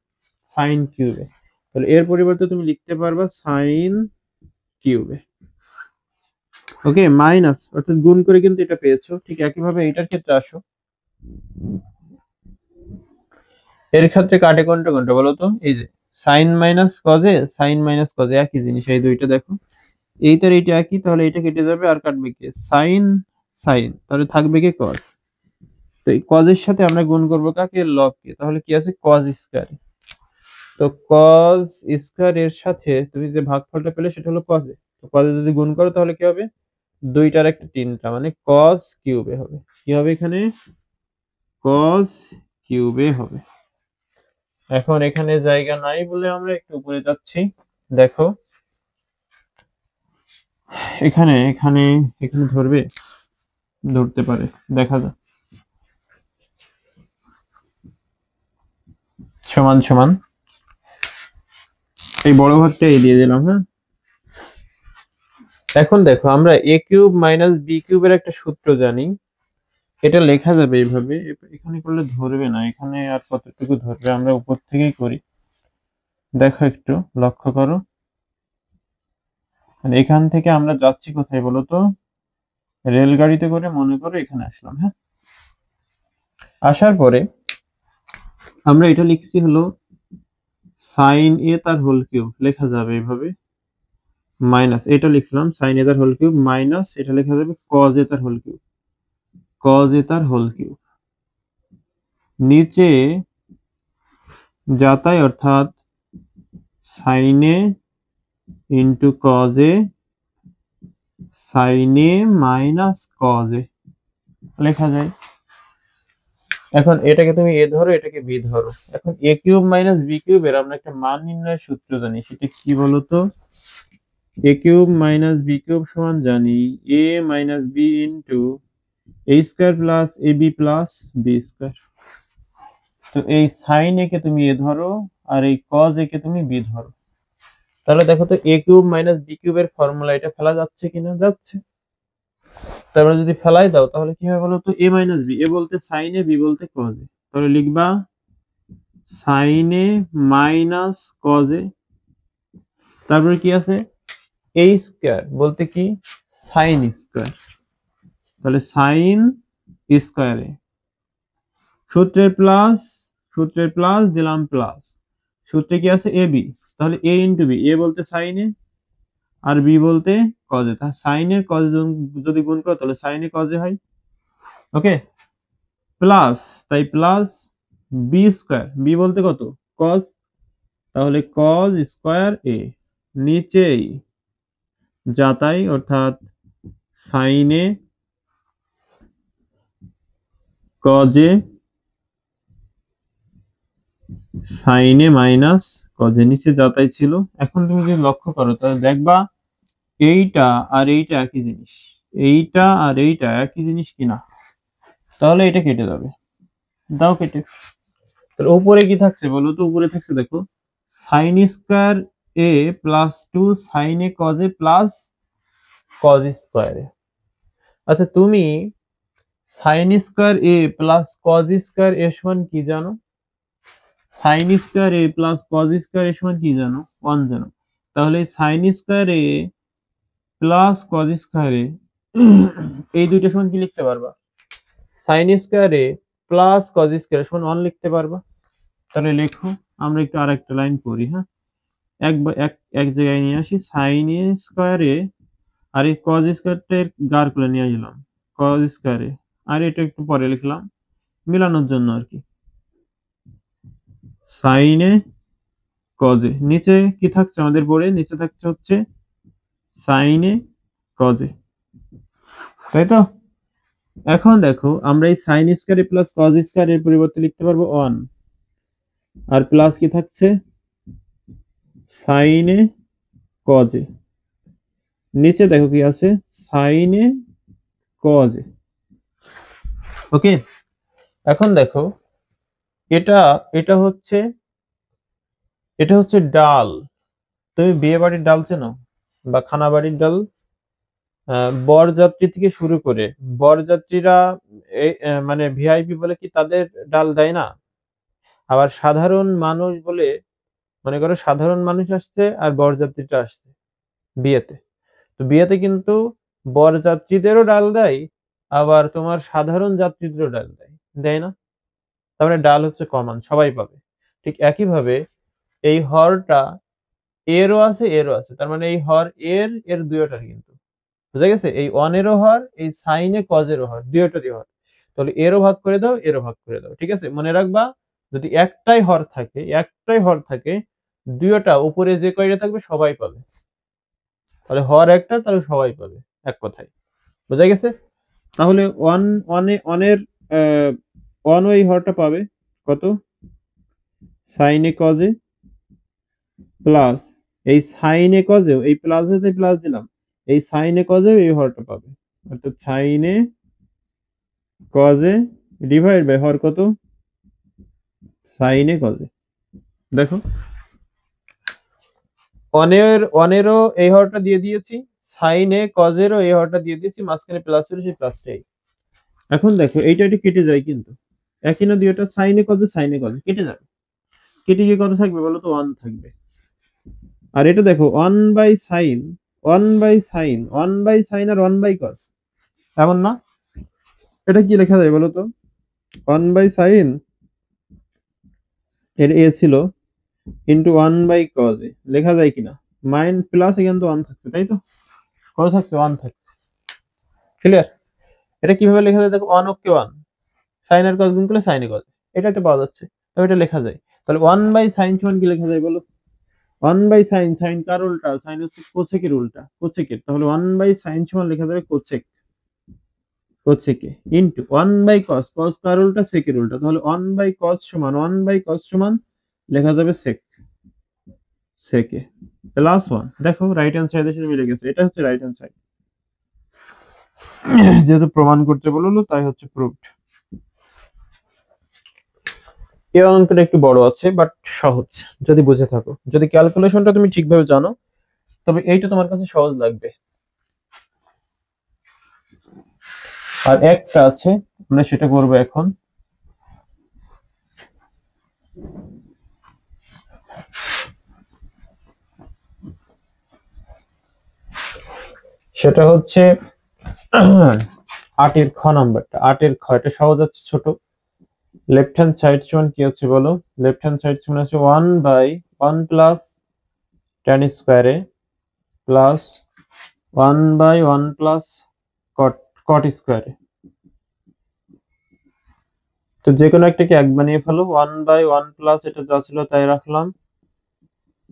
সাইন কিউবে। তাহলে এর পরিবর্তে তুমি লিখতে পারবা সাইন কিউবে। ওকে, মাইনাস অর্থাৎ গুণ করে কিন্তু এটা পেয়েছো। ঠিক একইভাবে এইটার ক্ষেত্রে আসো, এর ক্ষেত্রে কাটে কোনটা কোনটা বলো তো? এই যে সাইন মাইনাস কজে, সাইন মাইনাস কজে একই জিনিস, এই দুইটা দেখো, এইটার এইটা একই, তাহলে এটা কেটে যাবে আর কাটবে কি? সাইন, সাইন, তাহলে থাকবে কি? কজ। তো এই কজের সাথে আমরা গুণ করবো কাকে? লবকে, তাহলে কি আছে? Cause square. তো কজ স্কয়ার এর সাথে তুমি যে ভাগফলটা পেলে সেটা হলো কজে, তো কজে যদি গুণ করো তাহলে কি হবে? দুইটার একটা তিনটা, মানে কজ কিউবে হবে। কি হবে এখানে? কজ কিউবে হবে। এখন এখানে জায়গা নাই বলে আমরা একটু উপরে যাচ্ছি। দেখো এখানে এখানে এখানে ধরবে, ধরতে পারে, দেখা যাক। সমান সমান, এই বড় ঘরটা এই দিয়ে দিলাম। হ্যাঁ, এখন দেখো আমরা এ কিউব মাইনাস বি কিউবের একটা সূত্র জানি, এটা লেখা যাবে এইভাবে। এখানে করলে ধরবে না, এখানে আর কতটুকু ধরবে? আমরা উপর থেকেই করি, দেখো একটু লক্ষ্য করো। মানে এখান থেকে আমরা যাচ্ছি কোথায় বলো তো? রেলগাড়িতে করে মনে করো এখানে আসলাম। হ্যাঁ, আসার পরে আমরা এটা লিখছি হলো সাইন এ তার হোল কিউব, লেখা যাবে এইভাবে, মাইনাস এটা লিখলাম সাইন এ তার হোল কিউব, মাইনাস এটা লেখা যাবে কজ এ তার হোল কিউব, কজ এ তার হোল কিউব। নিচে যাতাই অর্থাৎ সাইনে ইন্টু কজ এ, সাইনে মাইনাস কজ এ লেখা যায়। এখন এটাকে তুমি এ ধরো, এটাকে বি ধরো। এখন এ কিউব মাইনাস বি কিউবের আমরা একটা মান নির্ণয়ের সূত্র জানি, সেটা কি বলতো? এ কিউব মাইনাস বি কিউব সমান জানি এ minus B into A square plus A B plus B square. তো এই সাইন এ কে তুমি এ ধরো আর এই কজ এ কে তুমি বি ধরো, তাহলে দেখো তো এ কিউব মাইনাস বি কিউবের ফর্মুলা এটা ফেলা যাচ্ছে কিনা? যাচ্ছে। তারপরে যদি ফেলাই দাও তাহলে কি হবে বলো তো, a মাইনাস বি, এ বলতে সাইন এ, বি বলতে কজ এ, তাহলে লিখবা sine A minus cos A, তারপরে কি আছে a স্কয়ার বলতে কি সাইন স্কয়ার, তাহলে সাইন স্কয়ারে সূত্রের প্লাস দিলাম প্লাস, সূত্রে কি আছে এ বি, তাহলে a ইন্টু বি, এ বলতে সাইন এ আর বি বলতে কজ এ, তাহলে সাইন এর কজ যদি গুণ করো তাহলে সাইন এ কজ এ হয়। ওকে, প্লাস, তাই প্লাস বি স্কয়ার, বি বলতে কত কজ, তাহলে কজ স্কয়ার এ, নিচেই যা তাই অর্থাৎ sine A cos A, sine A minus cos A, নিচে যা তাই ছিল। এখন তুমি যদি লক্ষ্য করো তাহলে দেখবা এইটা আর এইটা একই জিনিস, এইটা আর এইটা একই জিনিস কিনা, তাহলে এটা কেটে যাবে, দাও কেটে। তাহলে উপরে কি থাকছে বলো তো, উপরে থাকছে দেখো sine square A plus 2 sine A cos A plus cos square A. আচ্ছা তুমি sine square A plus cos square এর সমান কি জানো? Sine square A plus cos square এর সমান কি জানো? 1 জানো। তাহলে sine square A plus cos square A এই দুইটা সমান কি লিখতে পারবা? Sine square A plus cos square সমান 1 লিখতে পারবা। তাহলে লেখো, আমরা একটু আরেকটা লাইন করি, হ্যাঁ এক এক এক জায়গায় নিয়ে আসি, সাইন স্কয়ার এ আর এই কজ স্কয়ারটা গার করে নিয়ে গেলাম কজ স্কয়ার এ, আর এটা একটু পরে লিখলাম মিলানোর জন্য আর কি, সাইন এ কজ এ, নিচে কি থাকছে আমাদের পড়ে, নিচে থাকছে হচ্ছে সাইন এ কজ এ, তাই তো। এখন দেখো আমরা এই sign square A plus cos square এর পরিবর্তে লিখতে পারবো 1, আর প্লাস কি থাকছে সাইন এ কজ এ, নিচে দেখো কি আছে সাইন এ কজ এ। ওকে, এখন দেখো এটা এটা হচ্ছে ডাল। তুমি বিয়ে বাড়ির ডাল চেনো বা খানা বাড়ির ডাল? বরযাত্রী থেকে শুরু করে বরযাত্রীরা মানে ভিআইপি বলে কি তাদের ডাল দেয় না? আবার সাধারণ মানুষ বলে, মনে করো সাধারণ মানুষ আসছে আর বরযাত্রীটা আসছে বিয়েতে, তো বিয়েতে কিন্তু বরযাত্রীদেরও ডাল দেয়, আবার তোমার সাধারণ যাত্রীদেরও ডাল দেয়, দেয় না? তার মানে ডাল হচ্ছে কমন, সবাই পাবে। ঠিক একইভাবে এই হরটা এরও আছে এরও আছে, তার মানে এই হর এর দুইটার কিন্তু, বুঝা গেছে? এই অনেরও হর, এই সাইনে কজেরও হর, দুইটারই হর। তাহলে এরও ভাগ করে দাও, এরও ভাগ করে দাও, ঠিক আছে? মনে রাখবা যদি একটাই হর থাকে দুইটা উপরে যে কয়টা থাকবে সবাই পাবে, তাহলে হর একটা, তাহলে সবাই পাবে, এক কথায়। বোঝা গেছে? তাহলে অনের অন ওই হরটা পাবে কত, সাইনে কজে প্লাস এই সাইনে কজেও এই প্লাসে প্লাস দিলাম, এই সাইনে কজেও এই হরটা পাবে, অর্থাৎ সাইনে কজে ডিভাইড বাই হর কত সাইনে কজে। দেখো অনেরও এই হরটা দিয়ে দিয়েছি, সাইনে কজেরও এই হরটা দিয়ে দিয়েছি, মাঝখানে প্লাস ছিল সেই প্লাসটাই। এখন দেখো এইটা এটা কেটে যায় কিন্তু, একই না দুইটা, সাইনে কজে কেটে যাবে, কেটে গিয়ে কত থাকবে বলো তো, 1 থাকবে। আর এটা দেখো 1 by sine, 1 by sine, 1 by sine আর 1 বাই কস, এমন না? এটা কি লেখা যায় বলো তো, 1 বাই সাইন এর এ ছিল ইন্টু 1 বাই কজ এ, লেখা যায় কিনা? মাইন প্লাস এখানে তো 1 থাকছে, তাই তো? কত থাকছে? 1 থাকছে। ক্লিয়ার? এটা কিভাবে লেখা যায় দেখো, 1 ওকে 1, সাইন আর কস গুণ করলে সাইন এ কস, এটা একটা পাওয়া যাচ্ছে, তবে এটা লেখা যায়। তাহলে 1 বাই সাইন সমান কি লেখা যায় বলো? 1 বাই সাইন, সাইন কার উল্টা? সাইন হচ্ছে কোসেকের উল্টা, কোসেকের, তাহলে 1 বাই সাইন সমান লেখা যাবে কোসেক, কোসেকে ইনটু 1 বাই কস, কস কার উল্টা? সেকের উল্টা, তাহলে 1 বাই কস সমান 1 বাই কস সমান লেখা যাবে সেক, সেকে প্লাস 1। দেখো রাইট হ্যান্ড সাইডের সাথে মিলে গেছে, এটা হচ্ছে রাইট হ্যান্ড সাইড। যেহেতু প্রমাণ করতে বললো তাই হচ্ছে প্রুভড। এই অঙ্কটা একটু বড় আছে বাট সহজ, যদি বুঝে থাকো, যদি ক্যালকুলেশনটা তুমি ঠিকভাবে জানো তবে এইটা তোমার কাছে সহজ লাগবে। আর একটা আছে, আমরা সেটা করব এখন। সেটা হচ্ছে 8 এর খ নাম্বারটা। 8 এর খ, এটা সহজ আছে, ছোট। লেফট হ্যান্ড সাইড সমান কি হচ্ছে বলো? লেফট হ্যান্ড সাইড সমান হচ্ছে 1/1 প্লাস tan স্কয়ারে প্লাস 1/1 প্লাস cot স্কয়ারে। তো যে কোনো একটাকে এক বানিয়ে ফেলো। 1/1 প্লাস এটা যা ছিল তাই রাখলাম।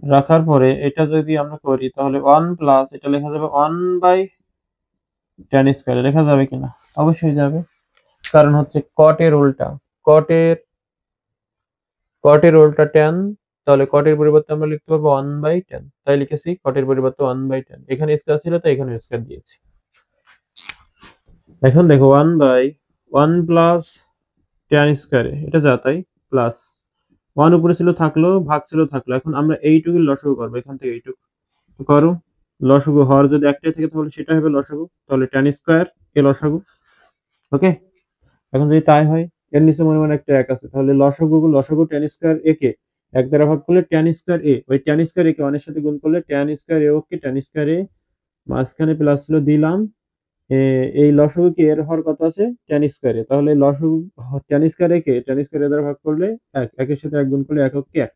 রাখার পরে এটা যদি আমরা করি তাহলে 1 প্লাস এটা লেখা যাবে 1/tan স্কয়ারে। লেখা যাবে কিনা? অবশ্যই যাবে, কারণ হচ্ছে cot এর উল্টা। cot এর cot এর উল্টা tan, তাহলে cot এর পরিবর্তে আমরা লিখতে পারবো 1/tan। তাই লিখেছি cot এর পরিবর্তে 1/tan। এখানে স্কয়ার ছিল তাই এখানে স্কয়ার দিয়েছি। এখন দেখো 1/1 প্লাস tan স্কয়ারে, এটা যা তাই, প্লাস 1 উপরে ছিল থাকলো, ভাগ ছিল থাকলো। এখন আমরা এইটুকুর লসাগু করবো, এখান থেকে এইটুকু করো। লসাগু হওয়ার যদি একটাই থেকে তাহলে সেটা হবে লসাগু, তাহলে tan স্কয়ার এ লসাগু। ওকে, এখন যদি তাই হয়, এর নিচে মনে মনে একটা এক আছে, তাহলে লসাগু tan স্কয়ার এ কে এক দ্বারা ভাগ করলে tan স্কয়ার এ, ওই tan স্কয়ার এ কে অনেক সাথে গুণ করলে tan স্কয়ার এ, ওকে tan স্কয়ার এ, মাঝখানে প্লাস ছিল দিলাম। এই লসাগু কি এর হর কত আছে tan স্কয়ারে, তাহলে লসাগু tan স্কয়ার এ কে tan স্কয়ার এ দ্বারা ভাগ করলে এক, একের সাথে এক গুণ করলে একক কে এক।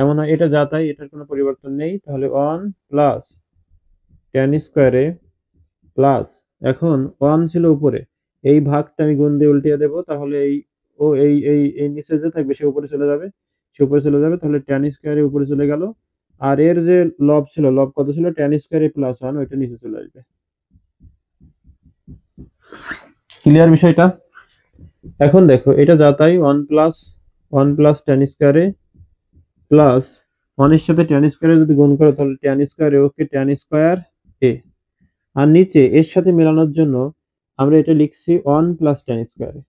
এমন হয় এটা যা তাই, এটার কোনো পরিবর্তন নেই, তাহলে 1 প্লাস tan স্কয়ারে প্লাস, এখন 1 ছিল উপরে, এই ভাগটা আমি গুণ দিয়ে উল্টিয়ে দেবো, তাহলে এই ও এই নিচে যে থাকবে সে উপরে চলে যাবে, সে উপরে চলে যাবে, তাহলে tan স্কয়ারে উপরে চলে গেল। আর এর যে লব ছিল, লব কত ছিল tan স্কয়ারে প্লাস 1, ওইটা নিচে চলে আসবে। ক্লিয়ার বিষয়টা? এখন দেখো এটা যা তাই, 1 প্লাস tan স্কয়ারে প্লাস 1 এর সাথে tan স্কয়ারে যদি গুণ করো তাহলে tan স্কয়ারে ওকে tan স্কয়ার এ। আর নিচে এর সাথে মেলানোর জন্য আমরা এটা লিখছি 1 প্লাস tan স্কয়ারে।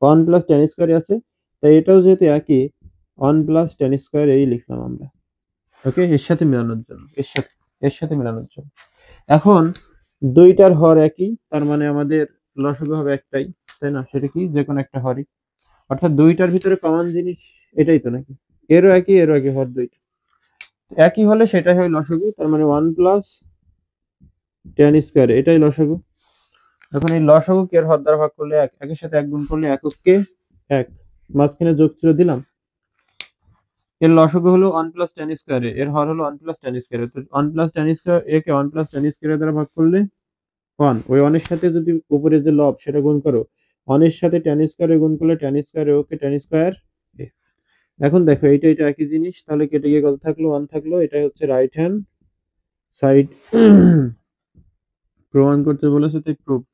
1 প্লাস tan স্কয়ারে আছে, তাই এটাও যেহেতু একই, 1 প্লাস tan স্কয়ারে এই লিখলাম আমরা। ওকে, এর সাথে মেলানোর জন্য, এর সাথে মেলানোর জন্য। এখন দুইটার হর একই, তার মানে আমাদের লসাগু হবে একটাই, তাই না? সেটা কি, যে কোনো একটা হরই, অর্থাৎ দুইটার ভিতরে কমন জিনিস এটাই তো নাকি? এরও একই হর, দুইটা একই হলে সেটাই হয় লসাগু, তার মানে 1 প্লাস tan স্কয়ারে এটাই লসাগু। এখন এই লসাগু কে এর হর দ্বারা ভাগ করলে এক, একের সাথে এক গুণ করলে এককে এক, মাঝখানে যোগ ছিল দিলাম। এর লসাগু হলো 1 প্লাস tan স্কয়ারে, এর হর হলো 1 প্লাস tan স্কয়ারে, তো 1 প্লাস tan স্কয়ার একে 1 প্লাস tan স্কয়ারে দ্বারা ভাগ করলে 1, ওই 1 এর সাথে যদি উপরে যে লব সেটা গুণ করো, 1 এর সাথে tan স্কয়ারে গুণ করলে tan স্কয়ারে ওকে tan স্কয়ার এ। এখন দেখো এটা একই জিনিস, তাহলে কেটে গিয়ে কত থাকলো, 1 থাকলো। এটাই হচ্ছে রাইট হ্যান্ড সাইড। প্রমাণ করতে বলেছে তাই প্রুভড।